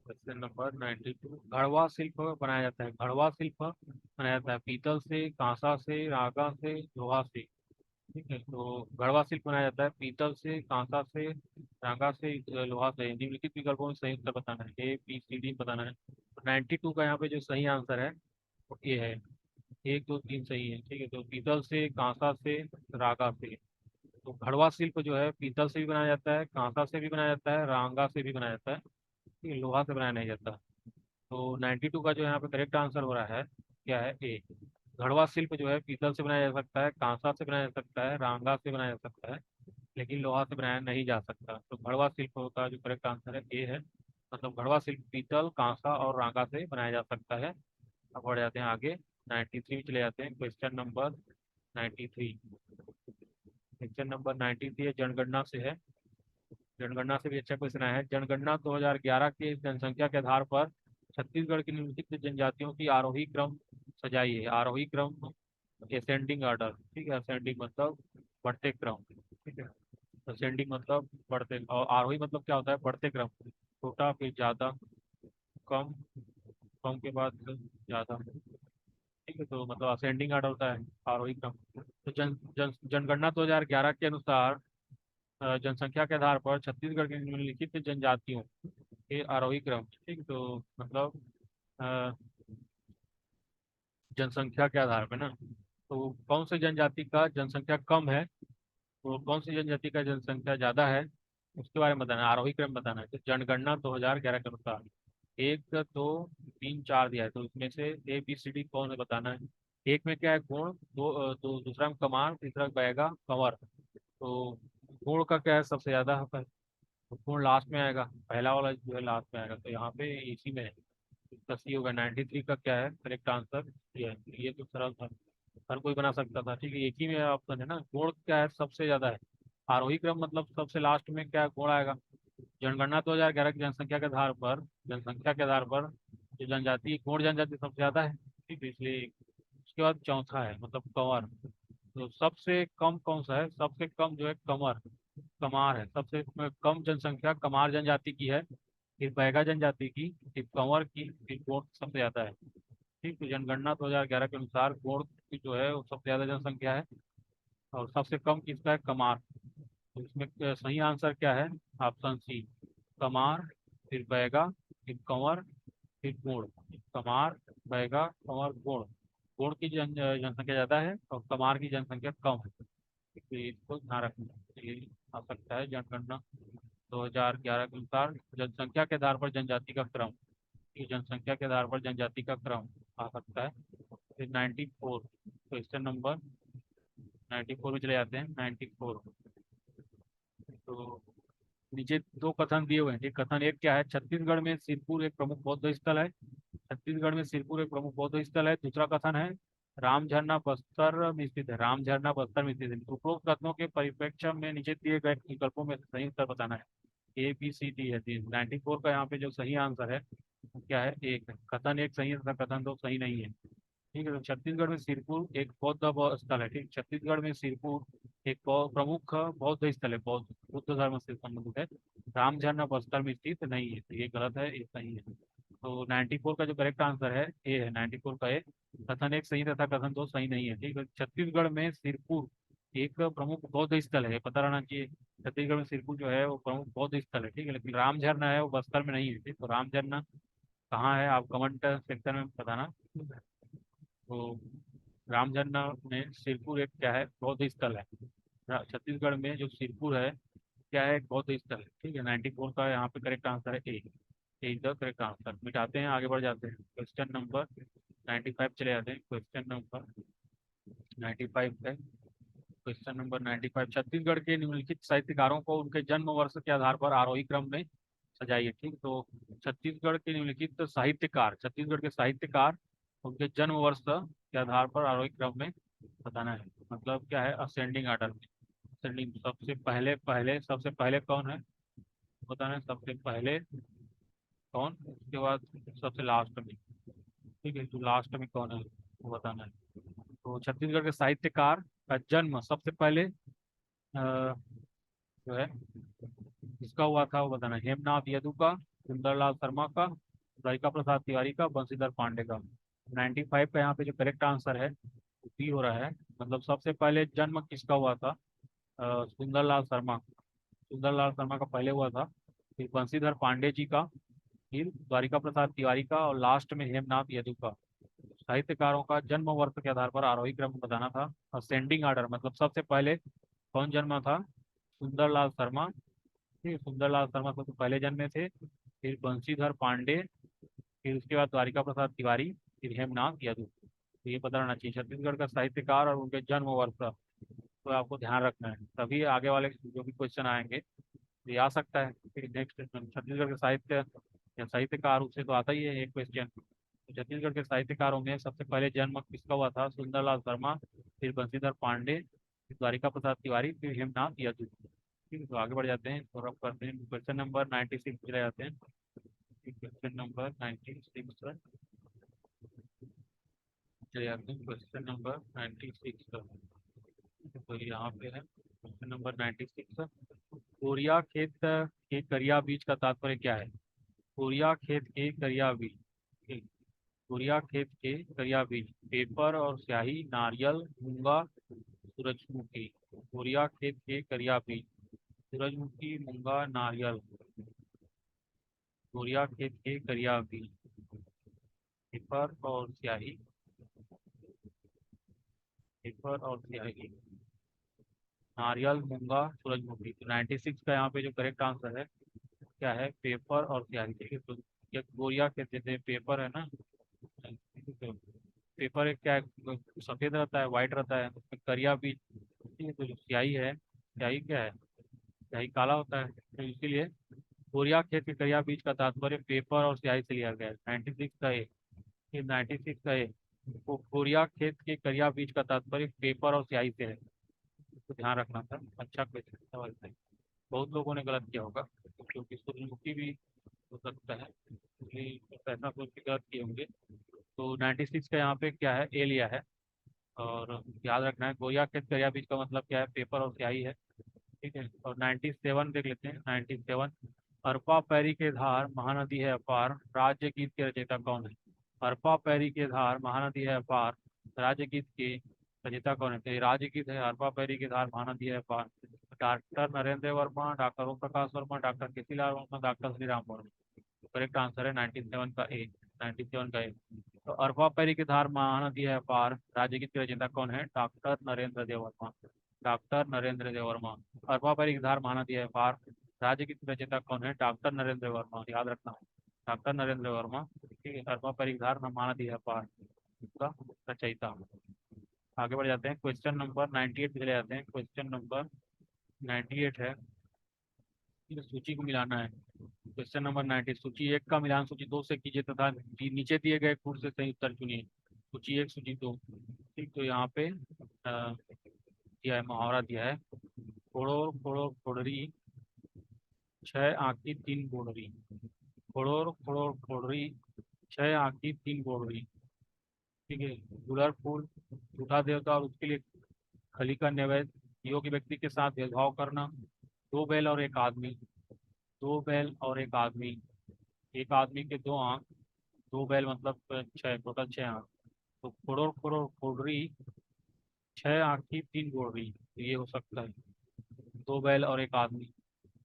question number 92, घड़वा शिल्प बनाया जाता है। घड़वा शिल्प बनाया जाता है पीतल से, कांसा से, रागा से, लोहा से, ठीक है। तो घड़वा शिल्प बनाया जाता है पीतल से, कांसा से, रागा से, लोहा से। निम्नलिखित विकल्पों में सही उत्तर बताना है, ए बी सी डी बताना है। तो 92 का यहाँ पे जो सही आंसर है वो ये है, एक दो तीन सही है, ठीक है। तो पीतल से, कांसा से, रागा से। तो घड़वा शिल्प जो है पीतल से भी बनाया जाता है, कांसा से भी बनाया जाता है, रांगा से भी बनाया जाता है, ठीक है, लोहा से बनाया नहीं जाता। तो 92 का जो यहाँ पे करेक्ट आंसर हो रहा है क्या है, ए। घड़वा शिल्प जो है पीतल से बनाया जा सकता है, कांसा से बनाया जा सकता है, रांगा से बनाया जा सकता है, लेकिन लोहा से बनाया नहीं जा सकता। तो घड़वा शिल्प का जो करेक्ट आंसर है ए है। मतलब घड़वा शिल्प पीतल, कांसा और रांगा से बनाया जा सकता है। अब बढ़ जाते हैं आगे, 93 में चले जाते हैं। क्वेश्चन नंबर 93, क्वेश्चन नंबर 93 है जनगणना से है। जनगणना से भी अच्छा क्वेश्चन आया है। जनगणना 2011 के जनसंख्या के आधार पर छत्तीसगढ़ की निम्नलिखित जनजातियों की आरोही क्रम सजाई है। आरोही क्रम, असेंडिंग ऑर्डर, ठीक है। असेंडिंग मतलब बढ़ते क्रम, ठीक है। असेंडिंग मतलब बढ़ते, और आरोही मतलब क्या होता है, बढ़ते क्रम। छोटा फिर ज्यादा, कम, कम के बाद ज्यादा, ठीक है। तो मतलब असेंडिंग ऑर्डर होता है आरोही क्रम। तो जनगणना 2011 के अनुसार जनसंख्या के आधार पर छत्तीसगढ़ की निम्नलिखित जनजातियों के आरोही क्रम, ठीक। तो मतलब अ, जनसंख्या के आधार पे ना, तो कौन सी जनजाति का जनसंख्या कम है, तो कौन सी जनजाति का जनसंख्या ज्यादा है, उसके बारे में बताना है, आरोही क्रम बताना है। तो जनगणना 2011 के अनुसार एक दो तीन चार दिया है, तो इसमें से ए बी सी डी कौन है बताना है। एक में क्या है, गुण, दो दूसरा में कमार, तीसरा बैगा कंवर। तो गुण का क्या है, सबसे ज्यादा है, तो गुण लास्ट में आएगा, पहला वाला जो है लास्ट में आएगा, तो यहाँ पे इसी में है। इसका सी होगा। 93 का क्या है करेक्ट आंसर, ये है। ये तो सरल था, हर कोई बना सकता था, ठीक है। एक ही में ऑप्शन है ना, गुण क्या है सबसे ज्यादा है। आरोही क्रम मतलब सबसे लास्ट में क्या गुण आएगा। जनगणना 2011 की जनसंख्या के आधार पर, जनसंख्या के आधार पर जो जनजाति, गुण जनजाति सबसे ज्यादा है, ठीक है, इसलिए। उसके बाद चौथा है मतलब कंवर। तो सबसे कम कौन सा है, सबसे कम जो है कंवर, कमार है। सबसे कम जनसंख्या कमार जनजाति की है, फिर बैगा जनजाति की, फिर कंवर की, फिर गोंड सबसे ज्यादा है। ठीक, तो जनगणना 2011 के अनुसार गोंड की जो है वो सबसे ज्यादा जनसंख्या है, और सबसे कम किसका है, कमार। तो इसमें सही आंसर क्या है, ऑप्शन सी, कमार, फिर बैगा, फिर कंवर, फिर गोंड। कमार, बैगा, कंवर, गोंड। गोंड की जनसंख्या ज्यादा है और कमार की जनसंख्या कम है। तो इसको ध्यान रखना। तो ये आ सकता है जनगणना 2011 के अनुसार जनसंख्या के आधार पर जनजाति का क्रम। ये जनसंख्या के आधार पर जनजाति का क्रम आ सकता है। फिर 94, क्वेश्चन नंबर 94 में चले जाते हैं। 94, तो नीचे दो कथन दिए हुए हैं। एक कथन एक क्या है, छत्तीसगढ़ में सिरपुर एक प्रमुख बौद्ध स्थल है। छत्तीसगढ़ में सिरपुर एक प्रमुख बौद्ध स्थल है। दूसरा कथन है राम झरना बस्तर में स्थित है। राम झरना बस्तर में स्थित है। उपरोक्त कथनों के परिप्रेक्ष्य में नीचे दिए गए विकल्पों में से सही उत्तर बताना है। ABCD है। 94 का यहाँ पे जो सही आंसर है वो क्या है, एक है। कथन एक सही है तथा कथन दो सही नहीं है। ठीक है, तो छत्तीसगढ़ में सिरपुर एक स्थल है। ठीक, छत्तीसगढ़ में सिरपुर एक प्रमुख बौद्ध स्थल है, बौद्ध बुद्ध धर्म से संबंधित है। राम झरना बस्तर में स्थित नहीं है, तो ये गलत है, ये सही है। तो 94 का जो करेक्ट आंसर है ए है, 94 का ए। कथन एक सही तथा कथन दो सही नहीं है। ठीक है, छत्तीसगढ़ में सिरपुर एक प्रमुख बौद्ध स्थल है, पता रहना चाहिए। छत्तीसगढ़ में सिरपुर जो है वो प्रमुख बौद्ध स्थल है। ठीक है, लेकिन राम झरना है वो बस्तर में नहीं है। ठीक, तो राम झरना कहाँ है आप कमेंट सेक्शन में बताना। तो राम झरना में सिरपुर एक क्या है, बौद्ध स्थल है। छत्तीसगढ़ में जो सिरपुर है क्या है, एक बौद्ध स्थल है। ठीक है, 94 का यहाँ पे करेक्ट आंसर है A. A is the correct answer. मिटाते हैं, आगे बढ़ जाते हैं। क्वेश्चन नंबर 95 चले जाते हैं। क्वेश्चन नंबर 95 है। क्वेश्चन नंबर 95, छत्तीसगढ़ के निम्नलिखित साहित्यकारों को उनके जन्म वर्ष के आधार पर आरोही क्रम में सजाइए। ठीक, तो छत्तीसगढ़ के निम्नलिखित साहित्यकार, छत्तीसगढ़ के साहित्यकार उनके जन्म वर्ष के आधार पर आरोही क्रम में बताना है। मतलब क्या है, असेंडिंग ऑर्डर में। असेंडिंग, सबसे पहले कौन है बताना है, सबसे पहले कौन, उसके बाद सबसे लास्ट में। ठीक है, तो लास्ट में कौन है वो बताना है। तो छत्तीसगढ़ के साहित्यकार का जन्म सबसे पहले जो है किसका हुआ था वो बताना है। हेमनाथ यदु का, सुंदरलाल शर्मा का, द्वारिका प्रसाद तिवारी का, बंशीधर पांडे का। 95 का यहाँ पे जो करेक्ट आंसर है वो बी हो रहा है। मतलब सबसे पहले जन्म किसका हुआ था, सुंदरलाल शर्मा। सुंदरलाल शर्मा का पहले हुआ था, फिर बंशीधर पांडे जी का, फिर द्वारिका प्रसाद तिवारी का, और लास्ट में हेमनाथ यदु का। साहित्यकारों का जन्म वर्ष के आधार पर आरोही क्रम बताना था। असेंडिंग ऑर्डर मतलब सबसे पहले कौन जन्मा था, सुंदरलाल शर्मा। ठीक है, सुंदरलाल शर्मा सबसे पहले जन्मे थे, फिर बंशीधर पांडे, फिर उसके बाद द्वारिका प्रसाद तिवारी, फिर हेमनाथ यदु। तो ये पता रहना चाहिए छत्तीसगढ़ का साहित्यकार और उनके जन्म वर्ष का। तो आपको ध्यान रखना है, तभी आगे वाले जो भी क्वेश्चन आएंगे ये आ सकता है। फिर नेक्स्ट छत्तीसगढ़ के साहित्य या साहित्यकार उससे तो आता ही है एक क्वेश्चन। तो छत्तीसगढ़ के साहित्यकारों में सबसे पहले जन्म किसका हुआ था, सुंदरलाल शर्मा, फिर बंशीधर पांडे, फिर द्वारिका प्रसाद तिवारी, फिर हेमनाथ यदु। ठीक है, तो आगे बढ़ जाते हैं और अब करते हैं क्वेश्चन नंबर 96 चले जाते हैं। क्वेश्चन नंबर 96 पर चले जाते हैं। क्वेश्चन नंबर 96 पर तो यहाँ पे है क्वेश्चन नंबर 96। कोरिया खेत के करिया बीज का तात्पर्य क्या है। कोरिया खेत के करिया बीज, ठीक, कोरिया खेत के करिया बीज, पेपर और स्याही, नारियल, मूंगा, सूरजमुखी। कोरिया खेत के करिया बीज, सूरजमुखी, मूंगा, नारियल। कोरिया खेत के करिया बीज, पेपर और स्याही, पेपर और स्याही, नारियल, मूंगा, सूरजमुखी। तो 96 का यहाँ पे जो करेक्ट आंसर है क्या है, पेपर और स्याही। ठीक है, तो ये कोरिया खेत जैसे पेपर है ना, ठीक है, पेपर एक क्या है, सफेद रहता है, व्हाइट रहता है, उसमें करिया भी। ठीक है, तो जो स्याही है, स्याही क्या है, स्याही काला होता है, तो इसीलिए कोरिया खेत के करिया बीज का तात्पर्य पेपर और स्याही से लिया गया है। 96 का ए, ये 96 का ए, को कोरिया खेत के करिया बीज का तात्पर्य पेपर और स्याही से है। तो ध्यान रखना था, अच्छा क्वेश्चन सवाल है। बहुत लोगों ने गलत किया होगा, क्योंकि सूरजमुखी भी हो सकता है, इसलिए ऐसा सोच के गलत किए होंगे। तो 96 का यहाँ पे क्या है, ए लिया है। और याद रखना है गोया खेत करिया बीज का मतलब क्या है, पेपर और स्याही है। ठीक है, और 97 देख लेते हैं। 97, अरपा पैरी के धार महानदी है अपार, राज्य गीत के रचयिता कौन है। हरपा पैरी के धार महानदी है पार, राज्य गीत के रचयिता कौन है? तो ये राज्य गीत है हरपा पैरी के धार महानदी है पार। Doctor Narendra Verma, doctor Om Prakash Verma, doctor Kesilal Verma, doctor Shriram Verma. Correct answer है 97 का ए, 97 का ए। तो अरपा परी की धार महानदी है पार, राज्य की रचयिता कौन है? डॉक्टर नरेंद्र देव वर्मा, डॉक्टर नरेंद्र देव वर्मा। अरपा परी की धार महानदी है पार, राज्य की रचयिता कौन है? डॉक्टर नरेंद्र वर्मा, याद रखना, डॉक्टर नरेंद्र वर्मा। ठीक है, अरपा परी की धार महानदी है पार, इसका रचयिता। आगे बढ़ जाते हैं, क्वेश्चन नंबर 98 पे चले जाते हैं। क्वेश्चन नंबर 98 है, इस सूची को मिलाना है। क्वेश्चन नंबर 90, सूची 1 का मिलान सूची 2 से कीजिए तथा नीचे दिए गए कूट से सही उत्तर चुनिए। सूची 1 सूची 2। ठीक, तो यहाँ पे दिया है, मुहावरा दिया है, फोड़ो फोड़ो फोड़री, छह आंखी तीन बोड़री। फोड़ो फोड़ो फोड़री, छह आंखी तीन बोड़री। ठीक है, गुलर फूल, झूठा देवता और उसके लिए खली का नैवेद्य, योग्य व्यक्ति के साथ भेदभाव करना, दो बैल और एक आदमी, दो बैल और एक आदमी के दो आंख, दो बैल मतलब छह, टोटल छह आंख। तो करोड़ करोड़ फोड़री, छह आंखी तीन गोड़री, तो ये हो सकता है, दो बैल और एक आदमी।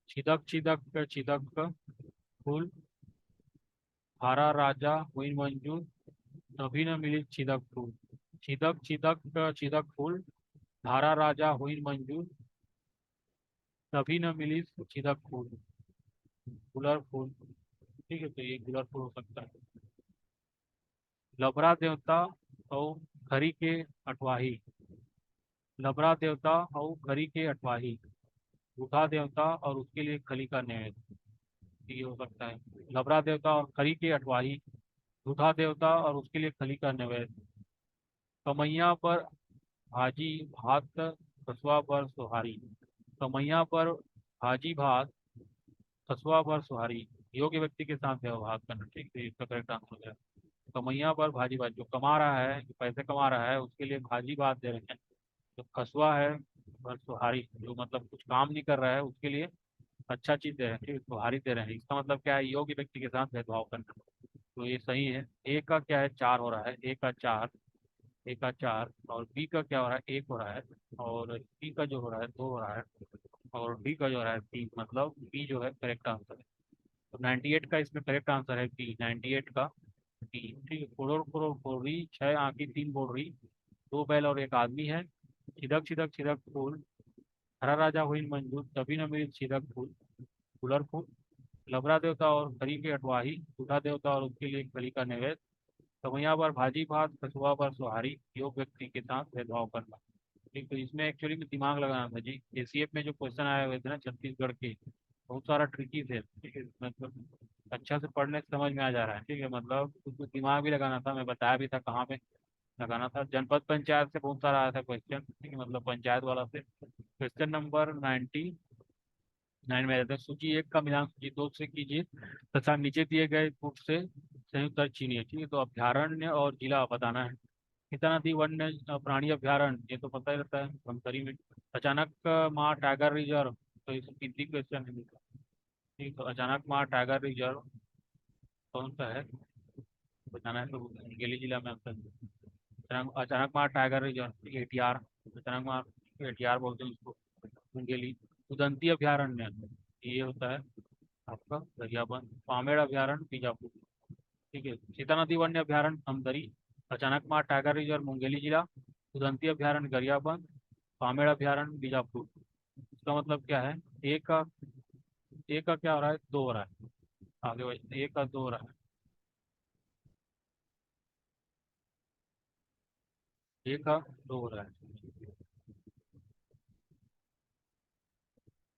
छिदक छिदक छिदक फूल, हारा राजा हुई मंजूर, तभी न मिली छिदक फूल। छिदक छिदक छिदक फूल, धारा राजा हुई मंजूर, तभी न मिली छिदक फूल। गुलर फूल। ठीक है, तो ये गुलर फूल हो सकता है। लबरा देवता और खरी के अठवाही, लबरा देवता और खरी के अठवाही, झूठा देवता और उसके लिए खली का नैवेद्य, ये हो सकता है। लबरा देवता और खरी के अठवाही, झूठा देवता और उसके लिए खली का नैवेद्य, कमैया पर भाजी भात, फसुआ पर सुहारी। कमैया पर भाजी भात, फसुआ पर सुहारी, योग्य व्यक्ति के साथ व्यवहार करना। ठीक है, इसका करेक्ट आंसर हो गया। कमैया पर भाजी भात, जो कमा रहा है, जो पैसे कमा रहा है, उसके लिए भाजी भात दे रहे हैं। जो फसुआ है और सुहारी, जो मतलब कुछ काम नहीं कर रहा है, उसके लिए अच्छा चीज दे रहे हैं। ठीक है, सुहारी दे रहे हैं, इसका मतलब क्या है? योग्य व्यक्ति के साथ भेदभाव करना। तो ये सही है। ए का क्या है? 4 हो रहा है, ए का 4, ए का 4। और बी का क्या हो रहा है? 1 हो रहा है। और सी का जो हो रहा है 2 हो रहा है। और डी का जो हो रहा है 3, मतलब बी जो है करेक्ट आंसर है। तो 98 का इसमें करेक्ट आंसर है बी, 98 का बी। ठीक है, करोड़ करोड़ फोड़ी, छह आंखी तीन बोड़ी, दो बैल और एक आदमी है, छिदक छिदक छिदक फूल, हरा राजा हुई मंजूर, तभी न मिली छिदक फूल, गुलर फूल, लबरा देवता और खरी के अठवाही, झूठा देवता और उसके लिए खली का नैवेद्य, कमैया पर भाजी भात, कछुआ पर सुहारी, योग व्यक्ति के साथ भेदभाव करना। ठीक, तो इसमें एक्चुअली में दिमाग लगाना था जी। एसीएफ में जो क्वेश्चन आए हुए थे ना छत्तीसगढ़ के, बहुत सारा ट्रिकी थे। ठीक है, मतलब अच्छा से पढ़ने से समझ में आ जा रहा है। ठीक है, मतलब कुछ दिमाग भी लगाना था, मैं बताया भी था कहाँ पे लगाना था। जनपद पंचायत से बहुत सारा आया था क्वेश्चन। ठीक है, मतलब पंचायत वाला से। क्वेश्चन नंबर 99 में रहता है, सूची 1 का मिलान सूची 2 से कीजिए तथा नीचे दिए गए गुट से संयुक्त उत्तर चुनिए। ठीक है, तो अभ्यारण्य और जिला बताना है। सीता नदी वन्य प्राणी अभ्यारण्य, ये तो पता ही रहता है धमतरी में। अचानक माँ टाइगर रिजर्व, तो इस हिंदी क्वेश्चन है। ठीक, तो अचानक माँ टाइगर रिजर्व कौन सा है बताना है, तो मुंगेली जिला में आता है। अचानक माँ टाइगर रिजर्व एटीआर, अचानक माँ एटीआर बोलते हैं उसको, मुंगेली। उदंती अभ्यारण्य, ये होता है आपका गरियाबंद। पामेड़ अभ्यारण्य बीजापुर। ठीक है, सीता नदी वन्य अभ्यारण्य धमतरी, अचानक माँ टाइगर रिजर्व मुंगेली जिला, उदंती अभ्यारण्य गरियाबंद, पामेड़ अभ्यारण्य बीजापुर। इसका मतलब क्या है? एक का क्या हो रहा है? 2 हो रहा है। आगे बढ़, एक का 2 हो रहा है, एक का 2 हो रहा है,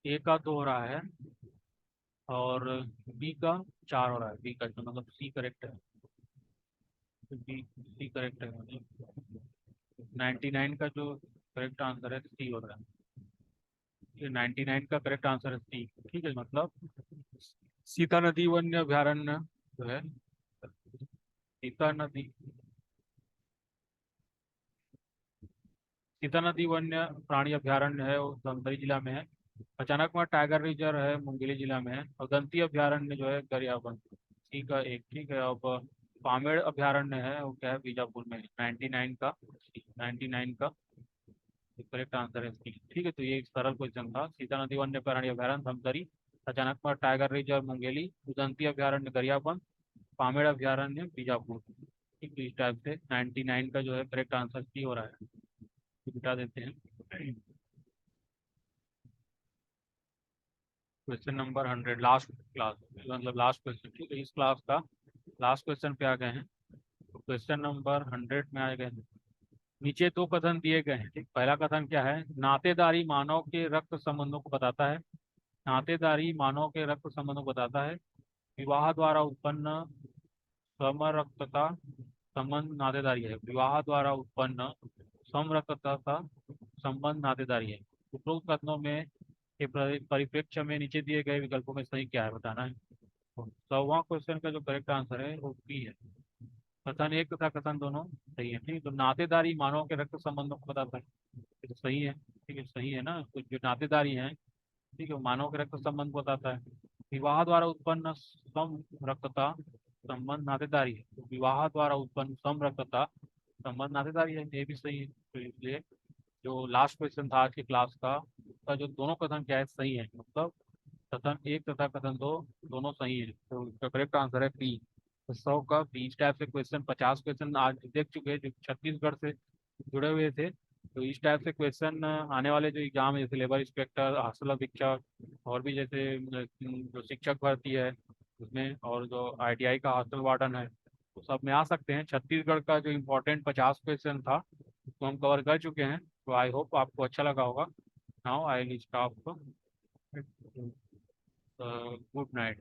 ए का 2 हो रहा है। और बी का 4 हो रहा है, बी का तो मतलब सी करेक्ट है। बी, सी करेक्ट है, मतलब 99 का जो करेक्ट आंसर है सी हो रहा है। ये 99 का करेक्ट आंसर है सी। ठीक है, मतलब सीता नदी वन्य अभ्यारण्य जो है, सीता नदी, सीता नदी वन्य प्राणी अभ्यारण्य है, वो धमतरी जिला में है। अचानक वहाँ टाइगर रिजर्व है, मुंगेली जिला में है। और दंती अभ्यारण्य जो है गरियाबंद। ठीक है, एक ठीक है। अब पामेड़ अभ्यारण्य है वो क्या है, बीजापुर में, 99 का करेक्ट आंसर है इसकी। ठीक है, तो ये एक सरल क्वेश्चन था। सीता नदी वन्य प्राणी अभ्यारण्य धमतरी, अचानकमार टाइगर रिजर्व मुंगेली, उदंती अभ्यारण्य गरियाबंद, पामेड़ अभ्यारण्य बीजापुर। ठीक है, इस टाइप से 99 का जो है करेक्ट आंसर सी हो रहा है। तो बिठा देते हैं। क्वेश्चन नंबर 100, लास्ट क्लास, मतलब लास्ट क्वेश्चन। ठीक है, इस क्लास का लास्ट क्वेश्चन पे आ गए हैं। तो क्वेश्चन नंबर 100 में आ गए हैं। नीचे दो कथन दिए गए हैं। ठीक, पहला कथन क्या है, नातेदारी मानव के रक्त संबंधों को बताता है। नातेदारी मानव के रक्त संबंधों को बताता है। विवाह द्वारा उत्पन्न समरक्तता संबंध नातेदारी है। विवाह द्वारा उत्पन्न समरक्तता का संबंध नातेदारी है। उपरोक्त कथनों में के परिप्रेक्ष्य में नीचे दिए गए विकल्पों में सही क्या है, बताना है। तो 100वां क्वेश्चन का जो करेक्ट आंसर है वो बी है। कथन एक तथा कथन दोनों सही है। ठीक, तो नातेदारी मानव के रक्त संबंधों को बताता है, ये तो सही है। ठीक है, सही है ना, तो जो नातेदारी है, ठीक है, मानव के रक्त संबंध को बताता है। विवाह द्वारा उत्पन्न सम रक्तता संबंध नातेदारी है, तो विवाह द्वारा उत्पन्न सम रक्तता संबंध नातेदारी है, ये भी सही है। तो इसलिए जो लास्ट क्वेश्चन था आज की क्लास का, उसका जो दोनों कथन क्या है, सही है। मतलब कथन एक तथा कथन दो दोनों सही है, तो इसका करेक्ट आंसर है बी। तो 100 का बी। इस टाइप से क्वेश्चन 50 क्वेश्चन आज देख चुके हैं जो छत्तीसगढ़ से जुड़े हुए थे। तो इस टाइप से क्वेश्चन आने वाले जो एग्जाम है, जैसे लेबर इंस्पेक्टर, हाउस अधीक्षक, और भी जैसे जो शिक्षक भर्ती है उसमें, और जो आईटीआई का हॉस्टल वार्डन है, तो सब में आ सकते हैं। छत्तीसगढ़ का जो इम्पोर्टेंट 50 क्वेश्चन था उसको हम कवर कर चुके हैं। तो आई होप आपको अच्छा लगा होगा। Now I will stop. Good night.